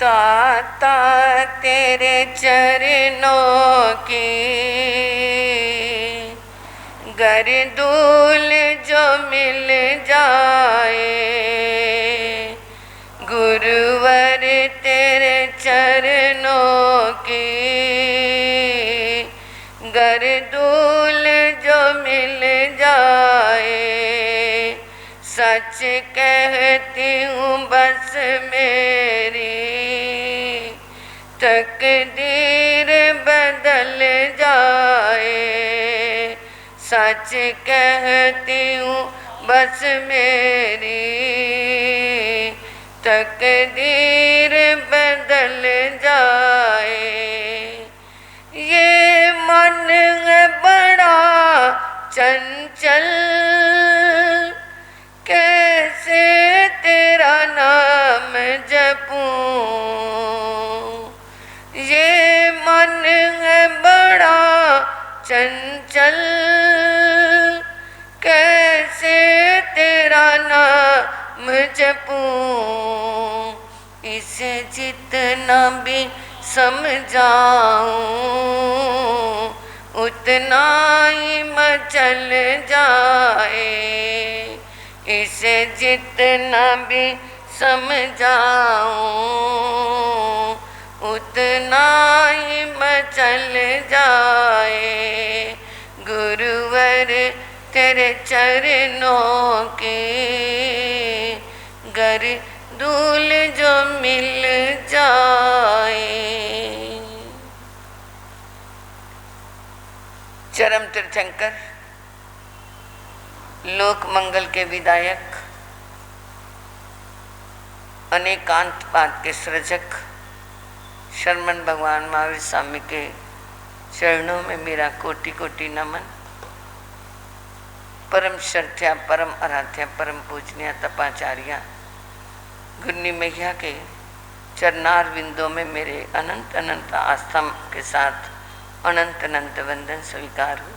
गाता तेरे चरणों की, गर दूल जो मिल जाए। गुरुवर तेरे चरणों की, गर दूल जो मिल जाए। सच कहती हूँ बस मेरी तकदीर बदल जाए। सच कहती हूँ बस मेरी तकदीर बदल जाए। ये मन है बड़ा चंचल, कैसे तेरा नाम जपूं। ये मन है बड़ा चंचल, कैसे तेरा नाम जपूं। इसे जितना भी समझाऊं उतना ही मचल जाए। इसे जितना भी समझाऊं उतना ही मचल जाए। गुरुवर तेरे चरणों की, गर धूल जो मिल जाए। चरम तीर्थंकर, लोक मंगल के विधायक, अनेकांतवाद के सृजक शरमन भगवान महावीर स्वामी के चरणों में मेरा कोटि कोटि नमन। परम श्रद्धा, परम आराध्या, परम पूजनीय तपाचार्य गुरनी मैया के चरणार बिंदों में मेरे अनंत अनंत आस्था के साथ अनंत अनंत वंदन स्वीकार हो।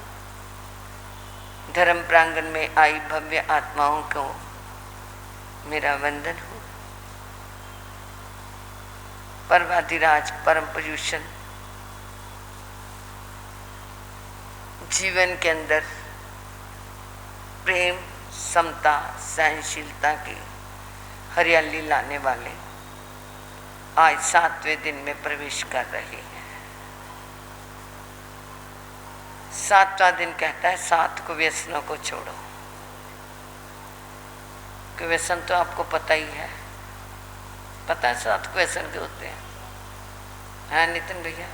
धर्म प्रांगण में आई भव्य आत्माओं को मेरा वंदन हो। परमाधिराज परम पूज्य जीवन के अंदर प्रेम, समता, सहनशीलता की हरियाली लाने वाले आज 7वें दिन में प्रवेश कर रहे हैं। 7वां दिन कहता है 7 कुव्यसनों को छोड़ो। कुव्यसन तो आपको पता ही है, पता है 7 कुव्यसन के होते हैं नितिन भैया?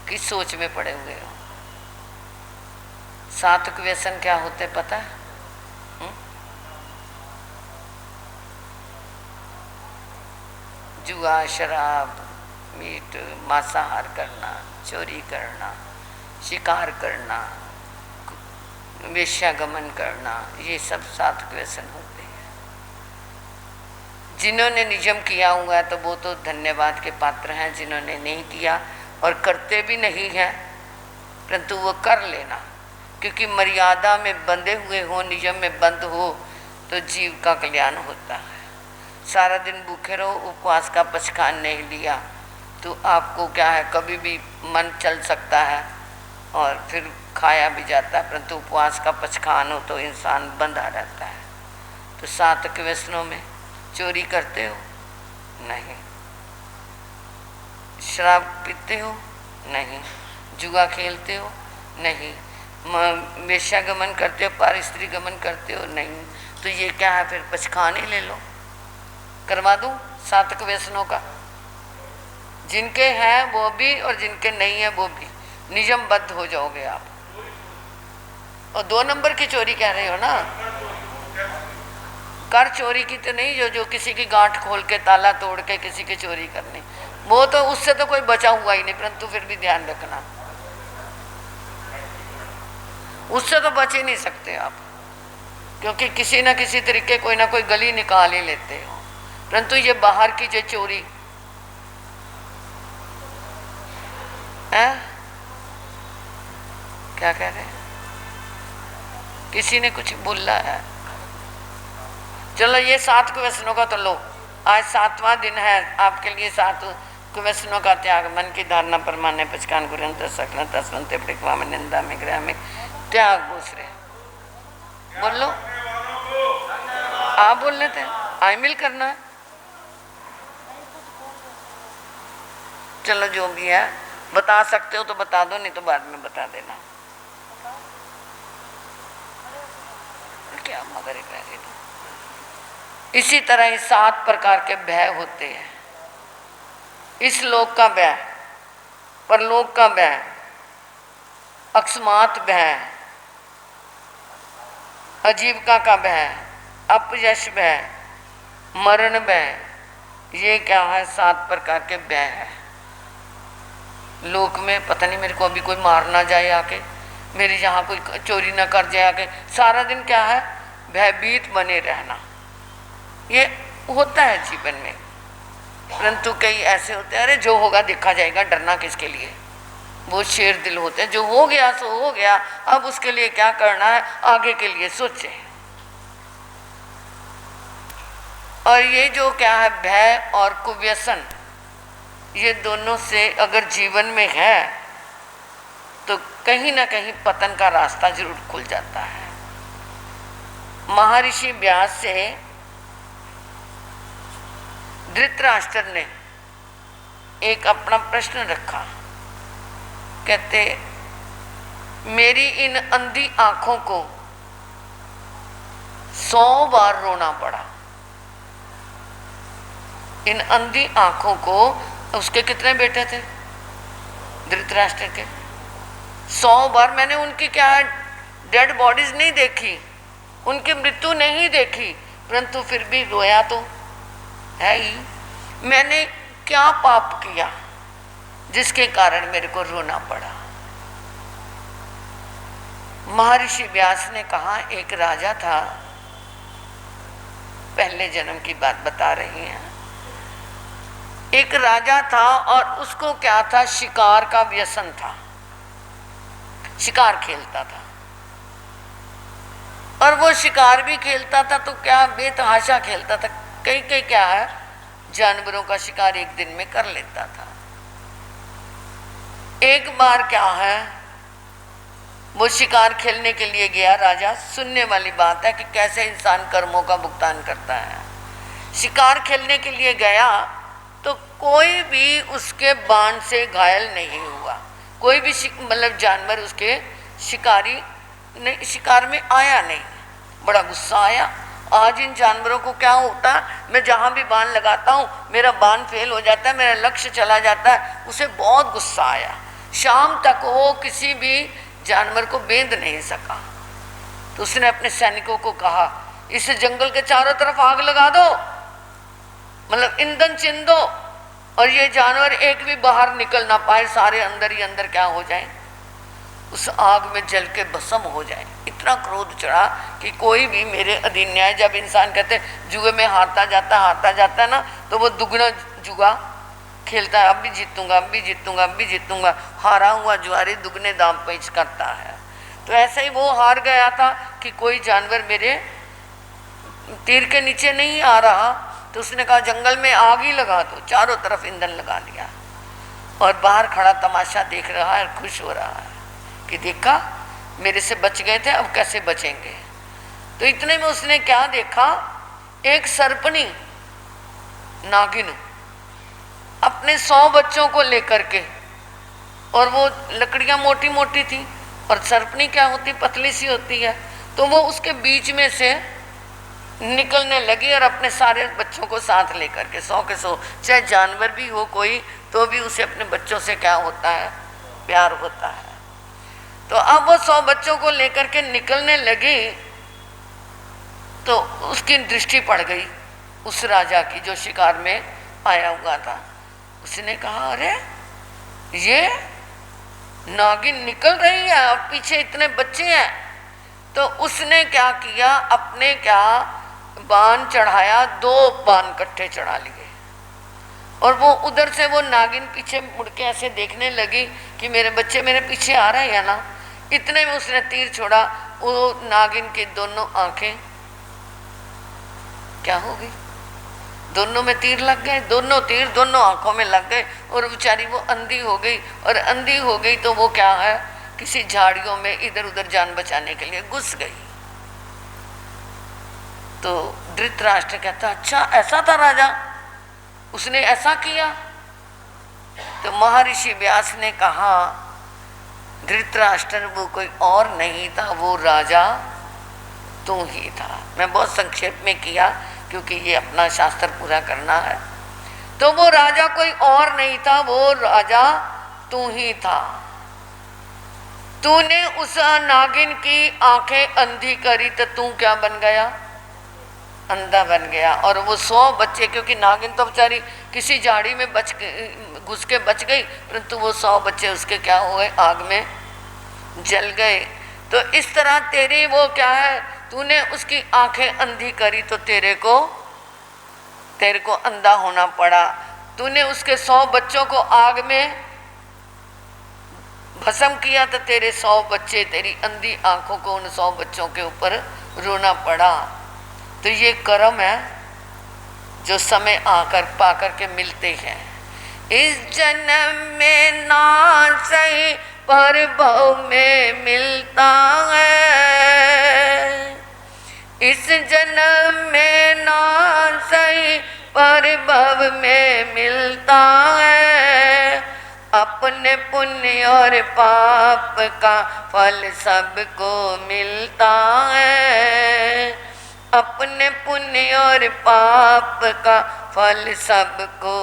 किस सोच में पड़े हुए हो? 7 कुव्यसन क्या होते पता है? जुआ, शराब, मीट, मांसाहार करना, चोरी करना, शिकार करना, वेश्यागमन करना, ये सब 7 व्यसन होते हैं। जिन्होंने नियम किया हुआ है तो वो तो धन्यवाद के पात्र हैं। जिन्होंने नहीं किया और करते भी नहीं हैं, परंतु वो कर लेना, क्योंकि मर्यादा में बंधे हुए हो, नियम में बंद हो तो जीव का कल्याण होता है। सारा दिन भूखे रहो, उपवास का पचखान नहीं लिया तो आपको क्या है, कभी भी मन चल सकता है और फिर खाया भी जाता है, परंतु उपवास का पचखान हो तो इंसान बंधा रहता है। तो 7 व्यसनों में चोरी करते हो? नहीं। शराब पीते हो? नहीं। जुआ खेलते हो? नहीं। वेश्यागमन करते हो, पार स्त्री गमन करते हो? नहीं। तो ये क्या है, फिर पचखान ही ले लो, करवा दूं 7 व्यसनों का। जिनके हैं वो भी और जिनके नहीं है वो भी, नियमबद्ध हो जाओगे आप। और 2 नंबर की चोरी कह रहे हो ना? कर चोरी की तो नहीं, जो किसी की गांठ खोल के ताला तोड़ के किसी की चोरी करनी, वो तो उससे तो कोई बचा हुआ ही नहीं, परंतु फिर भी ध्यान रखना, उससे तो बच ही नहीं सकते आप, क्योंकि किसी न किसी तरीके कोई ना कोई गली निकाल ही लेते हो। परंतु ये बाहर की जो चोरी है, क्या कह रहे हैं? किसी ने कुछ बोला है? चलो ये 7 व्यसनों का तो लो, आज 7वां दिन है आपके लिए। 7 कुव्यसनों का त्याग, मन की धारणा परमाने पचकान गुरंत सकल तस्वंते पड़िकवा में निंदा में ग्रह में त्याग दूसरे। बोलो, आप बोल रहे थे आई मिल करना है। चलो जो भी है बता सकते हो तो बता दो, नहीं तो बाद में बता देना। क्या मगर कह रही थी। इसी तरह ही 7 प्रकार के भय होते हैं। इस लोक का भय, परलोक का भय, अकस्मात भय, आजीविका का भय, अपयश भय, मरण भय, ये क्या है? 7 प्रकार के भय है। लोक में पता नहीं मेरे को अभी कोई मार ना जाए आके, मेरी यहाँ कोई चोरी ना कर जाए आके, सारा दिन क्या है? भयभीत बने रहना। ये होता है जीवन में। परंतु कई ऐसे होते हैं, अरे जो होगा देखा जाएगा, डरना किसके लिए। वो शेर दिल होते हैं, जो हो गया सो हो गया, अब उसके लिए क्या करना है, आगे के लिए सोचे। और ये जो क्या है, भय और कुव्यसन, ये दोनों से अगर जीवन में है तो कहीं ना कहीं पतन का रास्ता जरूर खुल जाता है। महर्षि व्यास से धृतराष्ट्र ने एक अपना प्रश्न रखा। कहते, मेरी इन अंधी आंखों को 100 बार रोना पड़ा। इन अंधी आंखों को, उसके कितने बेटे थे धृतराष्ट्र के? 100 बार मैंने उनकी क्या डेड बॉडीज नहीं देखी, उनकी मृत्यु नहीं देखी, परंतु फिर भी रोया तो है ही। मैंने क्या पाप किया जिसके कारण मेरे को रोना पड़ा? महर्षि व्यास ने कहा, एक राजा था, पहले जन्म की बात बता रही हैं। एक राजा था और उसको क्या था, शिकार का व्यसन था। शिकार खेलता था और वो शिकार भी खेलता था तो क्या बेतहाशा खेलता था। कई कई क्या है, जानवरों का शिकार एक दिन में कर लेता था। एक बार क्या है, वो शिकार खेलने के लिए गया राजा। सुनने वाली बात है कि कैसे इंसान कर्मों का भुगतान करता है। शिकार खेलने के लिए गया तो कोई भी उसके बाण से घायल नहीं हुआ, कोई भी मतलब जानवर उसके शिकार में आया नहीं। बड़ा गुस्सा आया। आज इन जानवरों को क्या होता है, मैं जहाँ भी बाण लगाता हूँ मेरा बाण फेल हो जाता है, मेरा लक्ष्य चला जाता है। उसे बहुत गुस्सा आया। शाम तक वो किसी भी जानवर को बेंध नहीं सका। तो उसने अपने सैनिकों को कहा, इस जंगल के चारों तरफ आग लगा दो, मतलब ईंधन चिन दो, और ये जानवर एक भी बाहर निकल ना पाए, सारे अंदर ही अंदर क्या हो जाए, उस आग में जल के भस्म हो जाए। इतना क्रोध चढ़ा कि कोई भी मेरे अधीन न्याय। जब इंसान कहते जुए में हारता जाता है ना, तो वो दुगना जुआ खेलता है, अब भी जीतूंगा, अब भी जीतूंगा, अब भी जीतूंगा। हारा हुआ जुआरी दुगने दाम पेच करता है। तो ऐसे ही वो हार गया था कि कोई जानवर मेरे तीर के नीचे नहीं आ रहा। तो उसने कहा जंगल में आग ही लगा दो, चारों तरफ ईंधन लगा दिया, और बाहर खड़ा तमाशा देख रहा है, खुश हो रहा है कि देखा मेरे से बच गए थे, अब कैसे बचेंगे। तो इतने में उसने क्या देखा, एक सर्पनी नागिन अपने 100 बच्चों को लेकर के, और वो लकड़ियां मोटी मोटी थी और सर्पनी क्या होती, पतली सी होती है। तो वो उसके बीच में से निकलने लगी और अपने सारे बच्चों को साथ लेकर के, 100 के 100, चाहे जानवर भी हो कोई, तो भी उसे अपने बच्चों से क्या होता है, प्यार होता है। तो अब वो 100 बच्चों को लेकर के निकलने लगी तो उसकी दृष्टि पड़ गई उस राजा की जो शिकार में आया हुआ था। उसने कहा अरे ये नागिन निकल रही है और पीछे इतने बच्चे हैं। तो उसने क्या किया, अपने क्या बाण चढ़ाया, 2 बाण इकट्ठे चढ़ा लिए, और वो उधर से वो नागिन पीछे मुड़ के ऐसे देखने लगी कि मेरे बच्चे मेरे पीछे आ रहे हैं ना। इतने में उसने तीर छोड़ा, वो नागिन की दोनों आंखें क्या हो गई, दोनों में तीर लग गए, दोनों तीर दोनों आंखों में लग गए और बेचारी वो अंधी हो गई। और अंधी हो गई तो वो क्या है, किसी झाड़ियों में इधर उधर जान बचाने के लिए घुस गई। तो धृतराष्ट्र कहता अच्छा ऐसा था राजा, उसने ऐसा किया। तो महर्षि व्यास ने कहा धृतराष्ट्र वो कोई और नहीं था, वो राजा तू ही था। मैं बहुत संक्षेप में किया क्योंकि ये अपना शास्त्र पूरा करना है। तो वो राजा कोई और नहीं था, वो राजा तू ही था। तूने उस नागिन की आंखें अंधी करी तो तू क्या बन गया, अंधा बन गया। और वो 100 बच्चे, क्योंकि नागिन तो बेचारी किसी झाड़ी में घुस के बच गई, परंतु वो 100 बच्चे उसके क्या हो गए, आग में जल गए। तो इस तरह तेरी वो क्या है, तूने उसकी आंखें अंधी करी तो तेरे को अंधा होना पड़ा। तूने उसके 100 बच्चों को आग में भस्म किया तो तेरे 100 बच्चे, तेरी अंधी आंखों को उन 100 बच्चों के ऊपर रोना पड़ा। तो ये कर्म है जो समय आकर पाकर के मिलते हैं। इस जन्म में ना सही पर भव में मिलता है, इस जन्म में ना सही पर भव में मिलता है। अपने पुण्य और पाप का फल सबको मिलता है, अपने पुण्य और पाप का फल सबको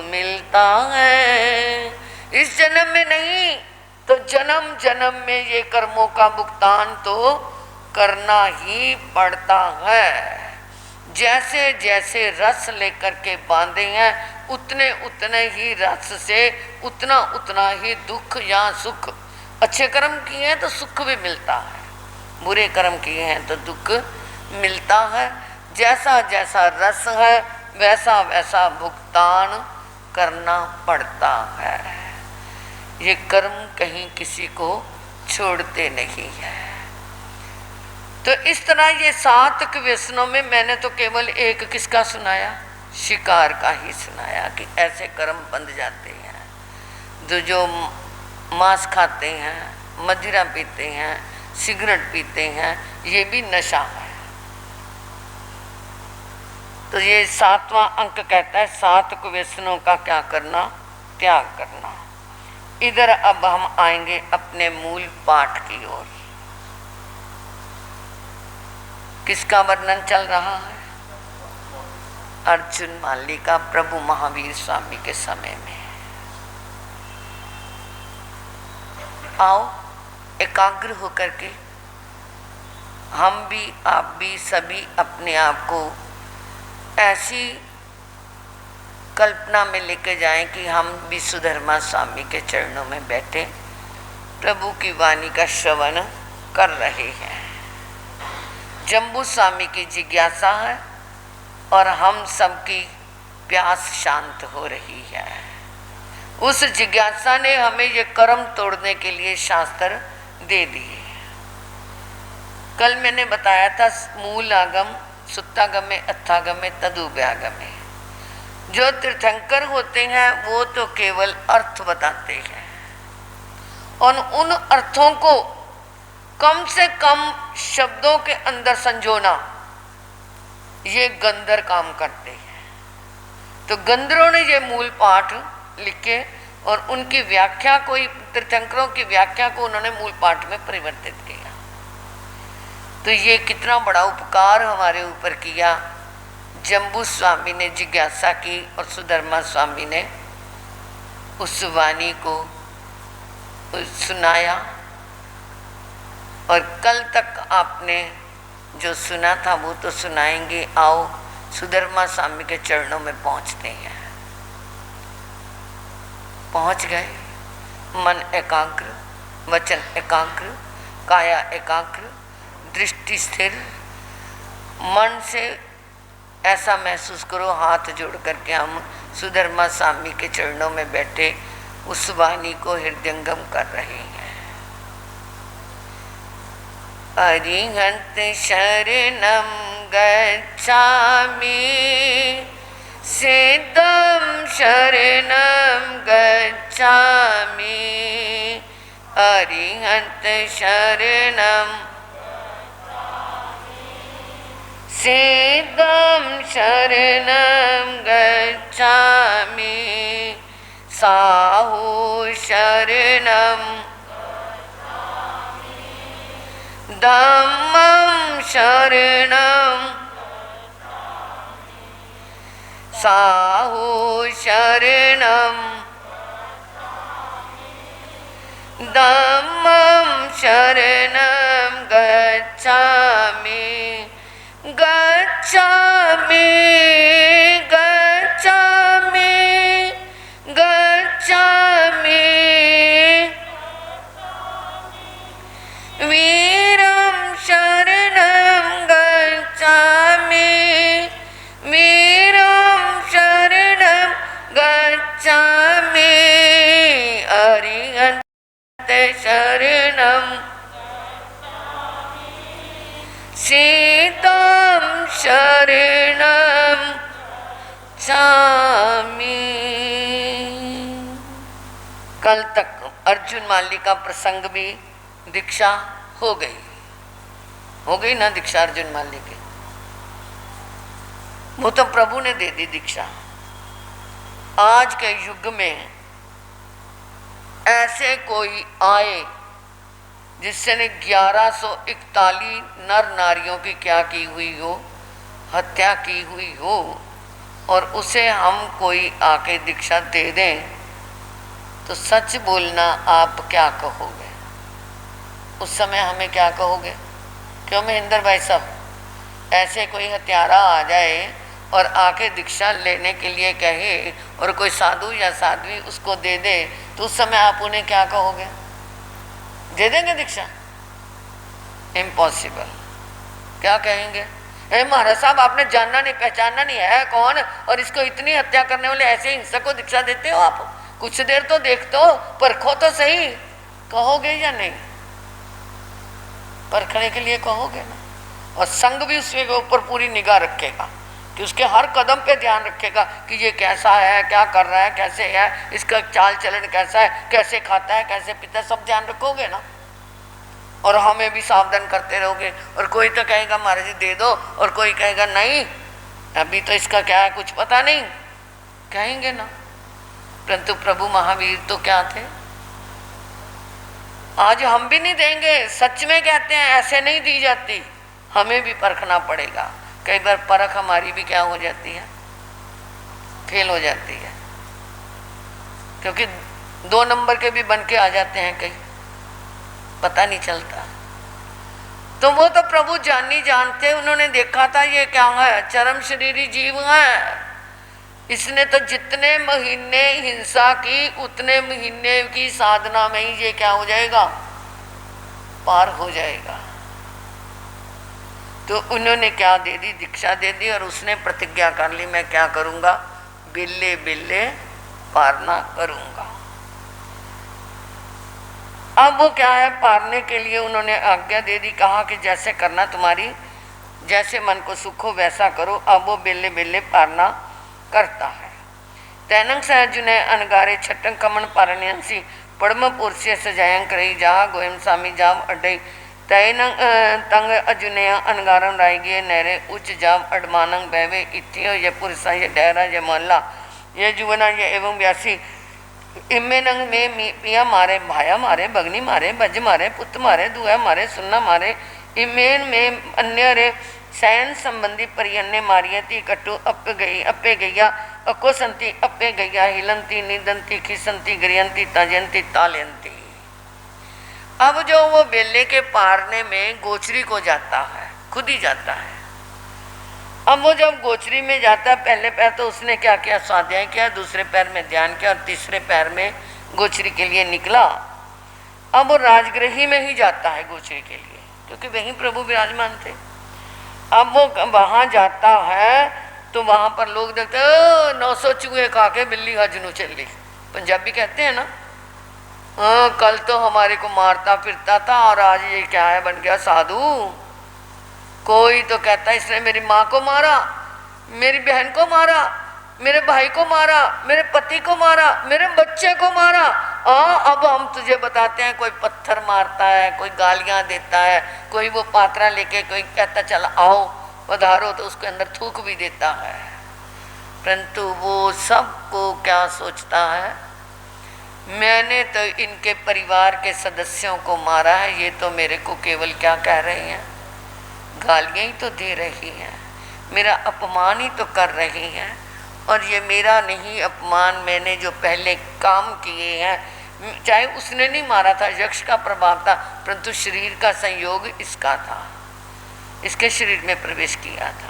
मिलता है। इस जन्म में नहीं तो जन्म जन्म में ये कर्मों का भुगतान तो करना ही पड़ता है। जैसे जैसे रस लेकर के बांधे हैं उतने उतने ही रस से उतना उतना ही दुख या सुख। अच्छे कर्म किए हैं तो सुख भी मिलता है, बुरे कर्म किए हैं तो दुख मिलता है। जैसा जैसा रस है वैसा वैसा भुगतान करना पड़ता है। ये कर्म कहीं किसी को छोड़ते नहीं है। तो इस तरह ये 7 व्यसनों में मैंने तो केवल एक किसका सुनाया, शिकार का ही सुनाया कि ऐसे कर्म बंध जाते हैं। जो मांस खाते हैं, मदिरा पीते हैं, सिगरेट पीते हैं, ये भी नशा है। तो ये 7वां अंक कहता है 7 व्यसनों का क्या करना, त्याग करना। इधर अब हम आएंगे अपने मूल पाठ की ओर। किसका वर्णन चल रहा है, अर्जुन माली का प्रभु महावीर स्वामी के समय में। आओ एकाग्र होकर के हम भी, आप भी, सभी अपने आप को ऐसी कल्पना में लेके जाएं कि हम भी सुधर्मा स्वामी के चरणों में बैठे प्रभु की वाणी का श्रवण कर रहे हैं। जम्बू स्वामी की जिज्ञासा है और हम सबकी प्यास शांत हो रही है। उस जिज्ञासा ने हमें ये कर्म तोड़ने के लिए शास्त्र दे दिए। कल मैंने बताया था मूल आगम सुत्तागमे अथागमे तदुव्यागमे। जो तीर्थंकर होते हैं वो तो केवल अर्थ बताते हैं और उन अर्थों को कम से कम शब्दों के अंदर संजोना ये गंधर काम करते हैं। तो गंधरों ने ये मूल पाठ लिखे और उनकी व्याख्या को, तीर्थंकरों की व्याख्या को उन्होंने मूल पाठ में परिवर्तित किया। तो ये कितना बड़ा उपकार हमारे ऊपर किया। जम्बू स्वामी ने जिज्ञासा की और सुधर्मा स्वामी ने उस वाणी को सुनाया। और कल तक आपने जो सुना था वो तो सुनाएंगे। आओ सुधर्मा स्वामी के चरणों में पहुंचते हैं। पहुंच गए। मन एकाग्र, वचन एकाग्र, काया एकाग्र, दृष्टि स्थिर। मन से ऐसा महसूस करो हाथ जोड़ करके हम सुधर्मा स्वामी के चरणों में बैठे उस वाणी को हृदयंगम कर रहे हैं। अरिहंत शरणं गच्छामि सिद्धं शरणं गच्छामि अरिहंत शरणं सिद्धं शरणं गच्छामि साहु शरणं धम्मं शरणं साहु शरणं धम्मं शरणं गच्छामि गच्छामि गच्छामि गच्छामि वीरं शरणं गच्छामि वीरं शरणं गच्छामि अरिहंत शरणं सिद्धं शरणं गच्छामि। कल तक अर्जुन माली का प्रसंग भी दीक्षा हो गई ना दीक्षा अर्जुन माली की, वो तो प्रभु ने दे दी दीक्षा। आज के युग में ऐसे कोई आए जिसने 1141 नर नारियों की क्या की हुई हो, हत्या की हुई हो, और उसे हम कोई आके दीक्षा दे दें तो सच बोलना आप क्या कहोगे? उस समय हमें क्या कहोगे? क्यों महेंद्र भाई साहब, ऐसे कोई हत्यारा आ जाए और आके दीक्षा लेने के लिए कहे और कोई साधु या साध्वी उसको दे दे तो उस समय आप उन्हें क्या कहोगे? दे देंगे दीक्षा? इम्पॉसिबल। क्या कहेंगे? ए महाराज साहब, आपने जानना नहीं पहचानना नहीं है कौन, और इसको इतनी हत्या करने वाले ऐसे हिंसक को दीक्षा देते हो आप? कुछ देर तो देख तो, परखो तो सही। कहोगे या नहीं? परखने के लिए कहोगे ना। और संग भी उसके ऊपर पूरी निगाह रखेगा कि उसके हर कदम पे ध्यान रखेगा कि ये कैसा है, क्या कर रहा है, कैसे है, इसका चाल चलन कैसा है, कैसे खाता है, कैसे पीता है, सब ध्यान रखोगे ना। और हमें भी सावधान करते रहोगे। और कोई तो कहेगा महाराज जी दे दो, और कोई कहेगा नहीं अभी तो इसका क्या है कुछ पता नहीं, कहेंगे ना। परंतु प्रभु महावीर तो क्या थे? आज हम भी नहीं देंगे। सच में कहते हैं ऐसे नहीं दी जाती, हमें भी परखना पड़ेगा। कई बार परख हमारी भी क्या हो जाती है, फेल हो जाती है, क्योंकि 2 नंबर के भी बन के आ जाते हैं कई, पता नहीं चलता। तो वो तो प्रभु जानी जानते, उन्होंने देखा था ये क्या है, चरम शरीरी जीव है। इसने तो जितने महीने हिंसा की उतने महीने की साधना में ही ये क्या हो जाएगा, पार हो जाएगा। तो उन्होंने क्या दे दी, दीक्षा दे दी, और उसने प्रतिज्ञा कर ली मैं क्या करूँगा, बिल्ले बिल्ले पारना करूँगा। अब वो क्या है, पारने के लिए उन्होंने आज्ञा दे दी, कहा कि जैसे करना तुम्हारी, जैसे मन को सुख हो वैसा करो। अब वो बिल्ले बिल्ले पारना करता है। तैनंग सहजुने अनगारे छटंग कमन पारणसी पड़म पुरुषे सजायं करई जहा गोयम स्वामी जाम अडई तैनंग तंग अजुनया अनगारम रायगे नहरे उच्च जाम अडमानंग बैवे इत्थियो ये पुरुषा ये डहरा ये मोहल्ला ये जुवना ये एवं व्यासी इम्मे नंग में पिया मारे, भाया मारे, बगनी मारे, बज मारे, पुत मारे, दुआ मारे, सुन्ना मारे, इमेन में अन्य रे सैन संबंधी परियन्ने मारियती कटु अपे गैया अको संति अपे गैया हिलंती निदंती खिसंती गरियंती तजंती तालयंती। अब जो वो बेले के पारने में गोचरी को जाता है, खुद ही जाता है। अब वो जब गोचरी में जाता है, पहले पैर तो उसने क्या किया, स्वाध्याय किया, दूसरे पैर में ध्यान किया, और तीसरे पैर में गोचरी के लिए निकला। अब वो राजगृही में ही जाता है गोचरी के लिए, क्योंकि वहीं प्रभु विराजमान थे। अब वो वहाँ जाता है तो वहाँ पर लोग देखते 900 चूहे खा के बिल्ली हजनू चली, पंजाबी कहते हैं ना। कल तो हमारे को मारता फिरता था और आज ये क्या है, बन गया साधु। कोई तो कहता है इसने मेरी माँ को मारा, मेरी बहन को मारा, मेरे भाई को मारा, मेरे पति को मारा, मेरे बच्चे को मारा। अब हम तुझे बताते हैं, कोई पत्थर मारता है, कोई गालियां देता है, कोई वो पात्रा लेके कोई कहता चल आओ पधारो, तो उसके अंदर थूक भी देता है। परंतु वो सबको क्या सोचता है, मैंने तो इनके परिवार के सदस्यों को मारा है, ये तो मेरे को केवल क्या कह रही हैं, गालियां ही तो दे रही हैं, मेरा अपमान ही तो कर रही हैं। और ये मेरा नहीं अपमान, मैंने जो पहले काम किए हैं, चाहे उसने नहीं मारा था, यक्ष का प्रभाव था, परंतु शरीर का संयोग इसका था, इसके शरीर में प्रवेश किया था।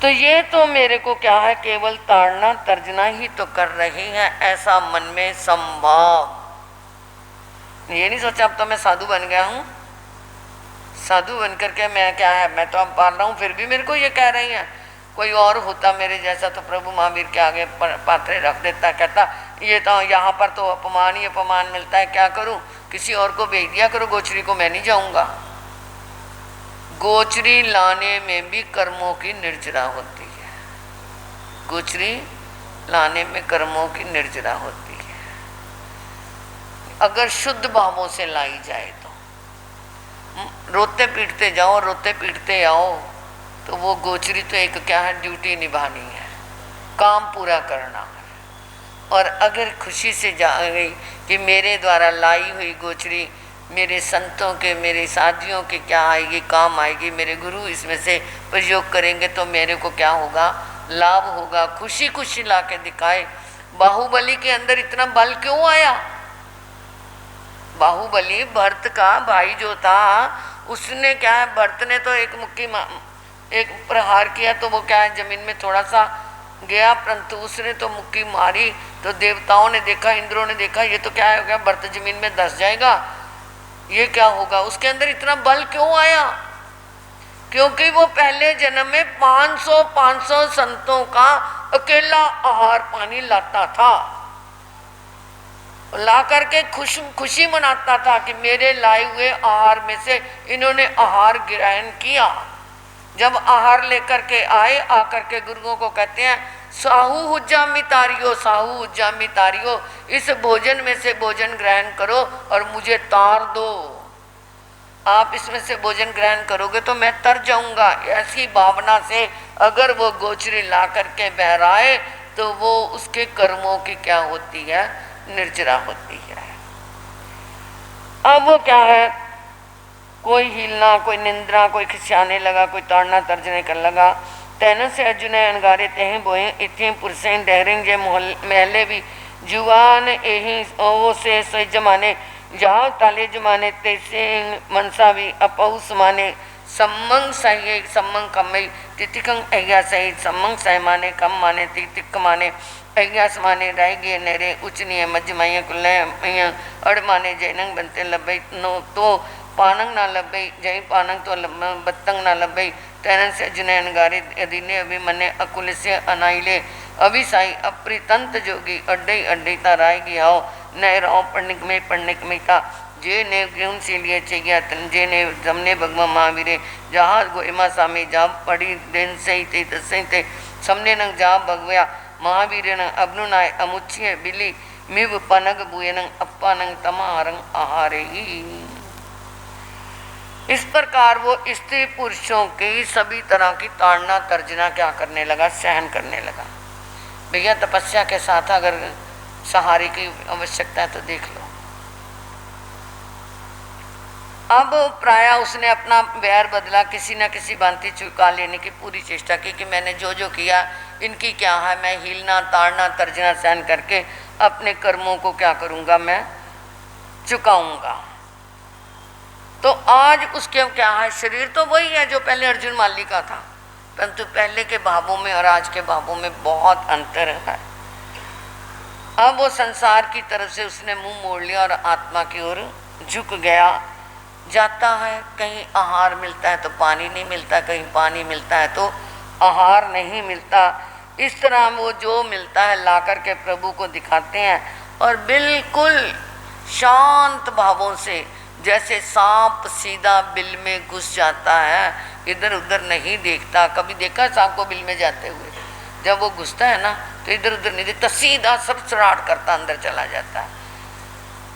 तो ये तो मेरे को क्या है, केवल ताड़ना तर्जना ही तो कर रही हैं, ऐसा मन में संभाव। ये नहीं सोचा अब तो मैं साधु बन गया हूँ, साधु बन करके मैं क्या है, मैं तो अब पाल रहा हूँ, फिर भी मेरे को ये कह रही हैं। कोई और होता मेरे जैसा तो प्रभु महावीर के आगे पात्रे रख देता, कहता ये तो यहाँ पर तो अपमान ही अपमान मिलता है, क्या करूँ, किसी और को भेज दिया करो, गोचरी को मैं नहीं जाऊँगा। गोचरी लाने में भी कर्मों की निर्जरा होती है, गोचरी लाने में कर्मों की निर्जरा होती है। अगर शुद्ध भावों से लाई जाए तो, रोते पीटते जाओ, रोते पीटते आओ, तो वो गोचरी तो एक क्या है, ड्यूटी निभानी है, काम पूरा करना है। और अगर खुशी से जा गई कि मेरे द्वारा लाई हुई गोचरी मेरे संतों के, मेरे साथियों के क्या आएगी, काम आएगी, मेरे गुरु इसमें से प्रयोग करेंगे तो मेरे को क्या होगा, लाभ होगा, खुशी खुशी ला के दिखाए। बाहुबली के अंदर इतना बल क्यों आया, बाहुबली भरत का भाई जो था, उसने क्या है, भरत ने तो एक मुक्की एक प्रहार किया तो वो क्या है, जमीन में थोड़ा सा गया, परंतु उसने तो मुक्की मारी तो देवताओं ने देखा, इंद्रों ने देखा, ये तो क्या हो गया, भरत जमीन में धंस जाएगा, ये क्या होगा। उसके अंदर इतना बल क्यों आया, क्योंकि वो पहले जन्म में 500 संतों का अकेला आहार पानी लाता था, ला करके खुशी मनाता था कि मेरे लाए हुए आहार में से इन्होंने आहार ग्रहण किया। जब आहार लेकर के आए, आकर के गुरुओं को कहते हैं साहू हुज्जामी तारियो, साहू हुज्जामी तारियो, इस भोजन में से भोजन ग्रहण करो और मुझे तार दो, आप इसमें से भोजन ग्रहण करोगे तो मैं तर जाऊंगा। ऐसी भावना से अगर वो गोचरी ला करके बहराए तो वो उसके कर्मों की क्या होती है, निर्जरा होती है। अब वो क्या है, कोई हिलना, कोई निंद्रा, कोई खिसियाने लगा, कोई ताड़ना तर्जने कर लगा। तैन से अर्जुन अनगारे तेह बोए इतने पुरसें डहरें जे महले भी जुआन एही ओ से सही जमाने जाओ ताले जमाने तैसे मनसा भी अपउस माने सम्मंग सही सम्मंग कमई तितिकंग अज्ञा सही सम्मंग सह माने कम माने तितिक माने अज्ञास माने रायगे नेरे उचनीय मजमाइया कुल्लय अड़ माने जैनंग बनते लबई नो तो पानंग ना लबई जय पानंग तो बत्तंग ना लबई तैन से जुनैन गारे अधीने अभिमने अकुल से अनाइले अभिसाई अप्रितंत जोगी अड्डई अड्डईता रायगी आओ नए राव पढ़निक में था जे ने गुण से लिए चाहिए जे ने जमने भगवा महावीरे जहाँ गोइमा सामी जा पड़ी दिन सही ते तसई ते समने नंग जा भगवया महावीरे न अबनु नाय अमुच्छिय बिली मिव पनग बुयनंग अप्पा नंग तमारंग आहारे ही। इस प्रकार वो स्त्री पुरुषों की सभी तरह की ताड़ना तर्जना क्या करने लगा, सहन करने लगा। भैया तपस्या के साथ अगर सहारे की आवश्यकता है तो देख लो। अब प्राय उसने अपना बैर बदला, किसी न किसी भांति चुका लेने की पूरी चेष्टा की कि मैंने जो जो किया इनकी क्या है, मैं हिलना ताड़ना तर्जना सहन करके अपने कर्मों को क्या करूँगा, मैं चुकाऊँगा। तो आज उसके क्या है, शरीर तो वही है जो पहले अर्जुन माली का था, परंतु पहले के भावों में और आज के भावों में बहुत अंतर है। अब वो संसार की तरफ से उसने मुंह मोड़ लिया और आत्मा की ओर झुक गया। जाता है, कहीं आहार मिलता है तो पानी नहीं मिलता, कहीं पानी मिलता है तो आहार नहीं मिलता। इस तरह वो जो मिलता है ला कर के प्रभु को दिखाते हैं और बिल्कुल शांत भावों से, जैसे सांप सीधा बिल में घुस जाता है, इधर उधर नहीं देखता। कभी देखा सांप को बिल में जाते हुए? जब वो घुसता है ना तो इधर उधर नहीं देखता, सीधा सरसराट करता अंदर चला जाता है।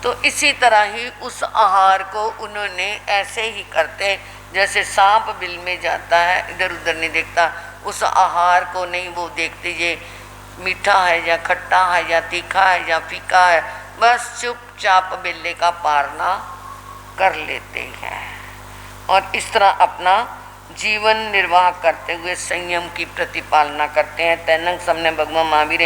तो इसी तरह ही उस आहार को उन्होंने ऐसे ही करते, जैसे सांप बिल में जाता है इधर उधर नहीं देखता, उस आहार को नहीं वो देखते ये मीठा है या खट्टा है या तीखा है या फीका है, बस चुपचाप बिल्ले का पारना कर लेते हैं और इस तरह अपना जीवन निर्वाह करते हुए संयम की प्रतिपालना करते हैं। तैनंग सबने भगवान महावीर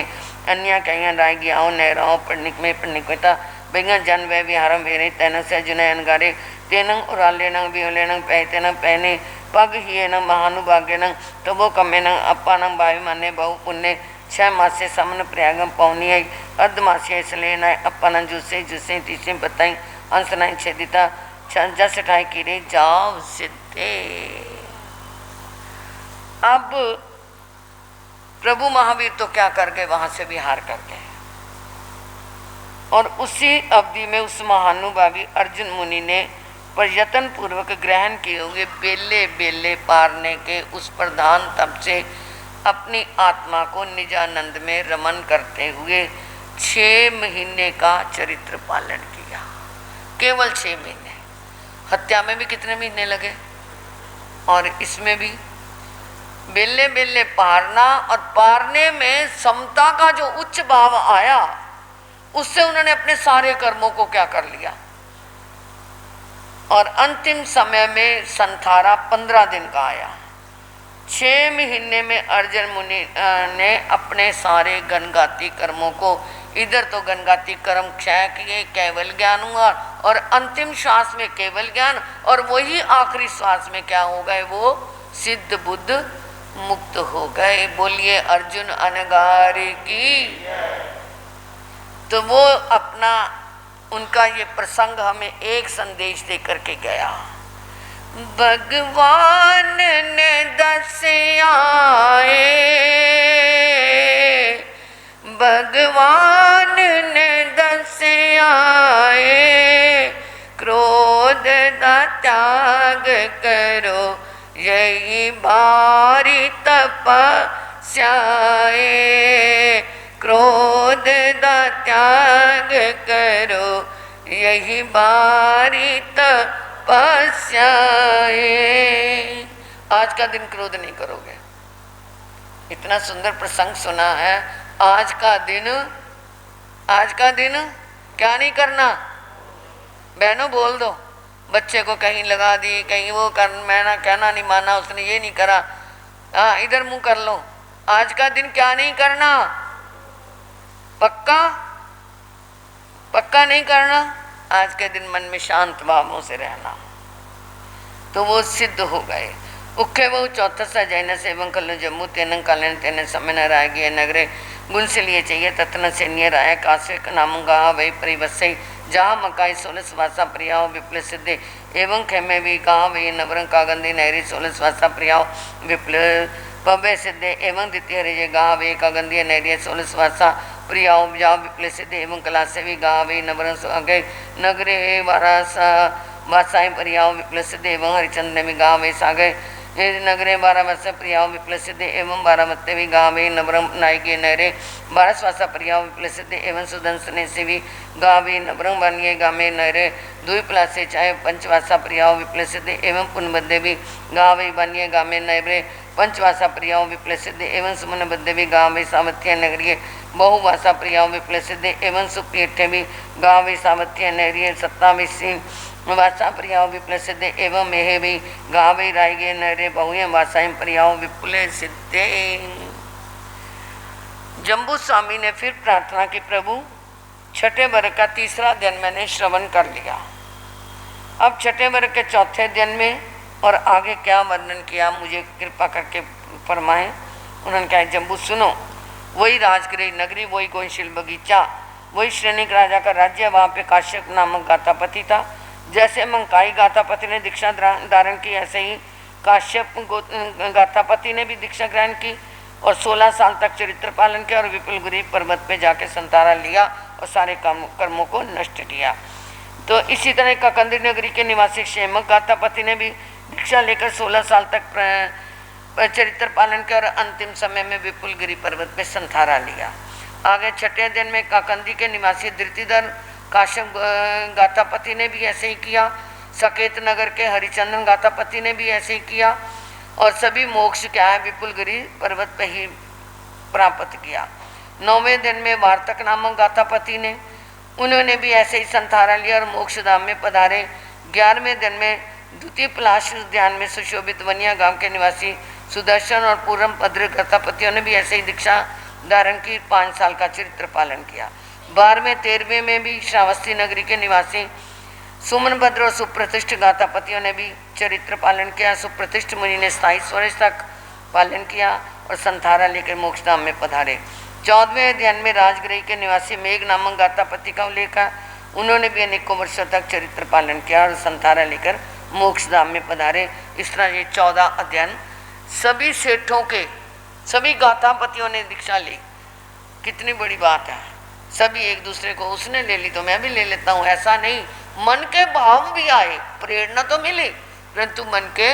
अन्य कहीं राय गया नहराओ पढ़निक में पढ़निकता बेगा जन वे विहारम वेरे तैन से जुने अनगारे तेनंग उराले नंग बिहले पहते न पहने पग ही न महानुभाग्य नंग तो वो कमे नंग अपा नंग भावी माने बहु पुण्य 6 मासे समन प्रयागम पौनी है अर्ध मासे इसलिए न अपा न जूसे जूसे तीसे बताई अंश न छेदिता जस ठाई कीरे जाव सिद्धे। अब प्रभु महावीर तो क्या कर गए, वहां से विहार कर गए और उसी अवधि में उस महानुभावी अर्जुन मुनि ने प्रयत्न पूर्वक ग्रहण किए हुए बेले बेले पारने के उस प्रधान तप से अपनी आत्मा को निजानंद में रमन करते हुए 6 महीने का चरित्र पालन किया। केवल 6 महीने। हत्या में भी कितने महीने लगे और इसमें भी बेले बेले पारना, और पारने में समता का जो उच्च भाव आया उससे उन्होंने अपने सारे कर्मों को क्या कर लिया और अंतिम समय में संथारा 15 दिन का आया। 6 महीने में अर्जुन मुनि ने अपने सारे गणगाती कर्मों को, इधर तो गणगाती कर्म क्षय किए, केवल ज्ञान हुआ और अंतिम श्वास में केवल ज्ञान, और वही आखिरी श्वास में क्या हो गए, वो सिद्ध बुद्ध मुक्त हो गए। बोलिए अर्जुन अनगारी की। तो वो अपना उनका ये प्रसंग हमें एक संदेश दे करके गया। भगवान ने दस आए, भगवान ने दस आए, क्रोध का त्याग करो यही बारी तपस्याए, क्रोध का त्याग करो यही बारी तपस्याए। आज का दिन क्रोध नहीं करोगे, इतना सुंदर प्रसंग सुना है। आज का दिन क्या नहीं करना, बहनों बोल दो, बच्चे को कहीं लगा दी, कहीं वो कर, मैंने कहना नहीं माना, उसने ये नहीं करा, हाँ इधर मुंह कर लो। आज का दिन क्या नहीं करना, पक्का पक्का नहीं करना। आज के दिन मन में शांत भावों से रहना, तो वो सिद्ध हो गए। उखे वो चौथा सा जैन से एवं कल जम्मू तेन कालन तेन समय न राय गए नगरे गुण से लिए चाहिए तत्न से निय राय काश्य नामुगा वही परिवस्य जहाँ मकाई 16 वासा प्रियाओ विप्ल सिद्धे एवं खेमे भी कहा वही नवरंग कागंदी नहरी 16 वासा प्रियाओ विप्ल पवे सिद्धे एवं द्वितीय रेजे गा वे कागंदी नहरी 16 वासा प्रियाओ जाओ विप्ल सिद्धे एवं कला से भी गा वे नवरंग नगरे वारासा वासाएं प्रियाओ विप्ल सिद्धे एवं हरिचंद्र में गा वे सागे नगरे 12 वर्ष प्रियाओ विप्ल सिद्धे एवं 12 मत्ते भी गावे नवरम नायके नहरे 12 स्वासा प्रियाओ विप्ल सिद्धे एवं सुदंसने से भी गावे नवरम बनिए गामे नहरे 2 प्लासे चाहे 5 वासा प्रियाओ विप्ल सिद्धे एवं पुनबद्दे भी गावे बनिए गामे नहरे 5 वासा प्रियाओ विप्ल सिद्धे एवं सुमन बद्दे भी गावे सामर्थ्य नगरिये बहुवासा प्रियाओ विप्ल सिद्धे एवं सुपीठे भी गावे सामर्थ्य नहरिये 27 वासा प्रियाओ विप्ल सिद्धे एवं मेहे भी गावे रायगे नरे बहुए वासाएं प्रियाओ विपुल सिद्धे। जम्बू स्वामी ने फिर प्रार्थना की, प्रभु 6ठे वर्ग का 3रा दिन मैंने श्रवण कर लिया, अब 6ठे वर्ग के 4थे दिन में और आगे क्या वर्णन किया मुझे कृपा करके फरमाएं। उन्होंने कहा जम्बू सुनो, वही राजगृह नगरी, वही गोशील बगीचा, वही श्रेणिक राजा का राज्य, वहाँ पे काश्यप नामक गातापति था। जैसे मंकाई गातापति ने दीक्षा धारण की, ऐसे ही काश्यप गातापति ने भी दीक्षा ग्रहण की और 16 साल तक चरित्र पालन किया और विपुलगिरी पर्वत पे जाके संतारा लिया और सारे कर्मों को नष्ट किया। तो इसी तरह काकंदी नगरी के निवासी क्षेमक गातापति ने भी दीक्षा लेकर 16 साल तक चरित्र पालन किया और अंतिम समय में विपुलगिरी पर्वत पे संथारा लिया। आगे छठे दिन में काकंदी के निवासी धृतिधर काश्यप गाथापति ने भी ऐसे ही किया। सकेत नगर के हरिचंदन गाथापति ने भी ऐसे ही किया और सभी मोक्ष क्या है विपुलगिरी पर्वत पे ही प्राप्त किया। 9वें दिन में वार्तक नामक गाथापति ने उन्होंने भी ऐसे ही संथारा लिया और मोक्ष धाम में पधारे। 11वें दिन में द्वितीय पलाश उद्यान में सुशोभित वनिया गांव के निवासी सुदर्शन और पूरम भद्र गाथापतियों ने भी ऐसे ही दीक्षा धारण की 5 साल का चरित्र पालन किया। 12वें 13वें में भी श्रावस्ती नगरी के निवासी सुमन भद्र और सुप्रतिष्ठ गाथापतियों ने भी चरित्र पालन किया। सुप्रतिष्ठ मुनि ने 27 वर्ष तक पालन किया और संथारा लेकर मोक्षधाम में पधारे। 14वें अध्ययन में राजगृह के निवासी मेघ नामक गाथापति का उल्लेख है। उन्होंने भी अनेकों वर्षों तक चरित्र पालन किया और संथारा लेकर मोक्षधाम में पधारे। इस तरह ये 14 अध्ययन सभी सेठों के, सभी गाथापतियों ने दीक्षा ली। कितनी बड़ी बात है। सभी एक दूसरे को, उसने ले ली तो मैं भी ले लेता हूँ, ऐसा नहीं। मन के भाव भी आए, प्रेरणा तो मिली परंतु मन के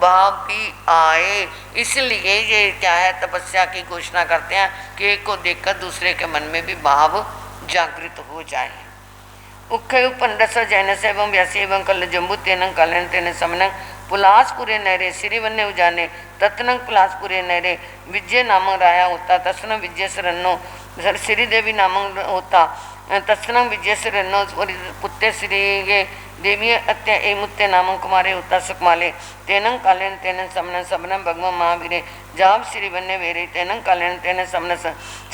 भाव भी आए। इसलिए ये क्या है, तपस्या की घोषणा करते हैं कि एक को देखकर दूसरे के मन में भी भाव जागृत हो जाए। उख्य पंडस जैन से एवं व्यासी एवं कल जम्बू तेन कलन तेन समन पुलासपुरे नहरे श्रीवन्य उजाने तत्न पुलासपुरे नहरे विजय नामक राया होता तत्न विजय सरन्नो श्रीदेवी नामक होता तत्न विजय सरन्नो पुत्ते श्री ये देवी अत्य एमुत्य नामक कुमारे होता सुकमाले तेनं कालेन तेन समन सबन भगव महावीरे जाब श्रीवन्य वेरे तेनं कालेन तेन समन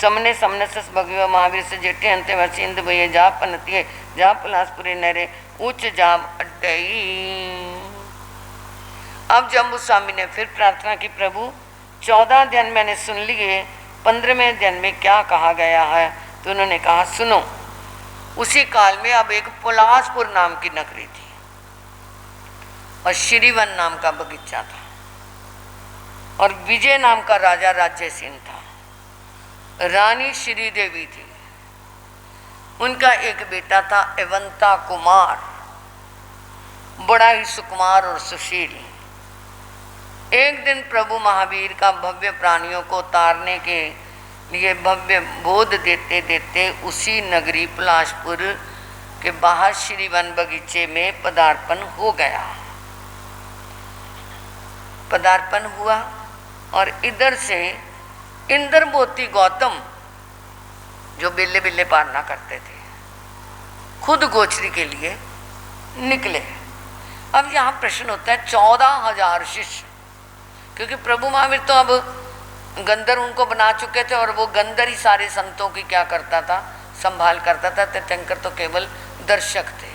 समने समनस भगव महावीर से जेठे अंत्य वर्षी इंद भये जाप पनतिये जाप पलासपुरे नहरे उच्च जाप अड्डई। अब जम्बू स्वामी ने फिर प्रार्थना की, प्रभु 14 अध्ययन मैंने सुन लिए, 15वें अध्ययन में क्या कहा गया है? तो उन्होंने कहा सुनो। उसी काल में अब एक पुलासपुर नाम की नगरी थी और श्रीवन नाम का बगीचा था और विजय नाम का राजा राज्यसीन था। रानी श्रीदेवी थी, उनका एक बेटा था एवंता कुमार, बड़ा ही सुकुमार और सुशील। एक दिन प्रभु महावीर का भव्य प्राणियों को तारने के लिए भव्य बोध देते देते उसी नगरी पलाशपुर के बाहर श्रीवन बगीचे में पदार्पण हो गया। पदार्पण हुआ और इधर से इंद्रमोती गौतम जो बिल्ले बिल्ले पालना करते थे खुद गोचरी के लिए निकले। अब यहाँ प्रश्न होता है 14,000 शिष्य, क्योंकि प्रभु महावीर तो अब गंदर उनको बना चुके थे और वो गंदर ही सारे संतों की क्या करता था, संभाल करता था। तीर्थंकर तो केवल दर्शक थे।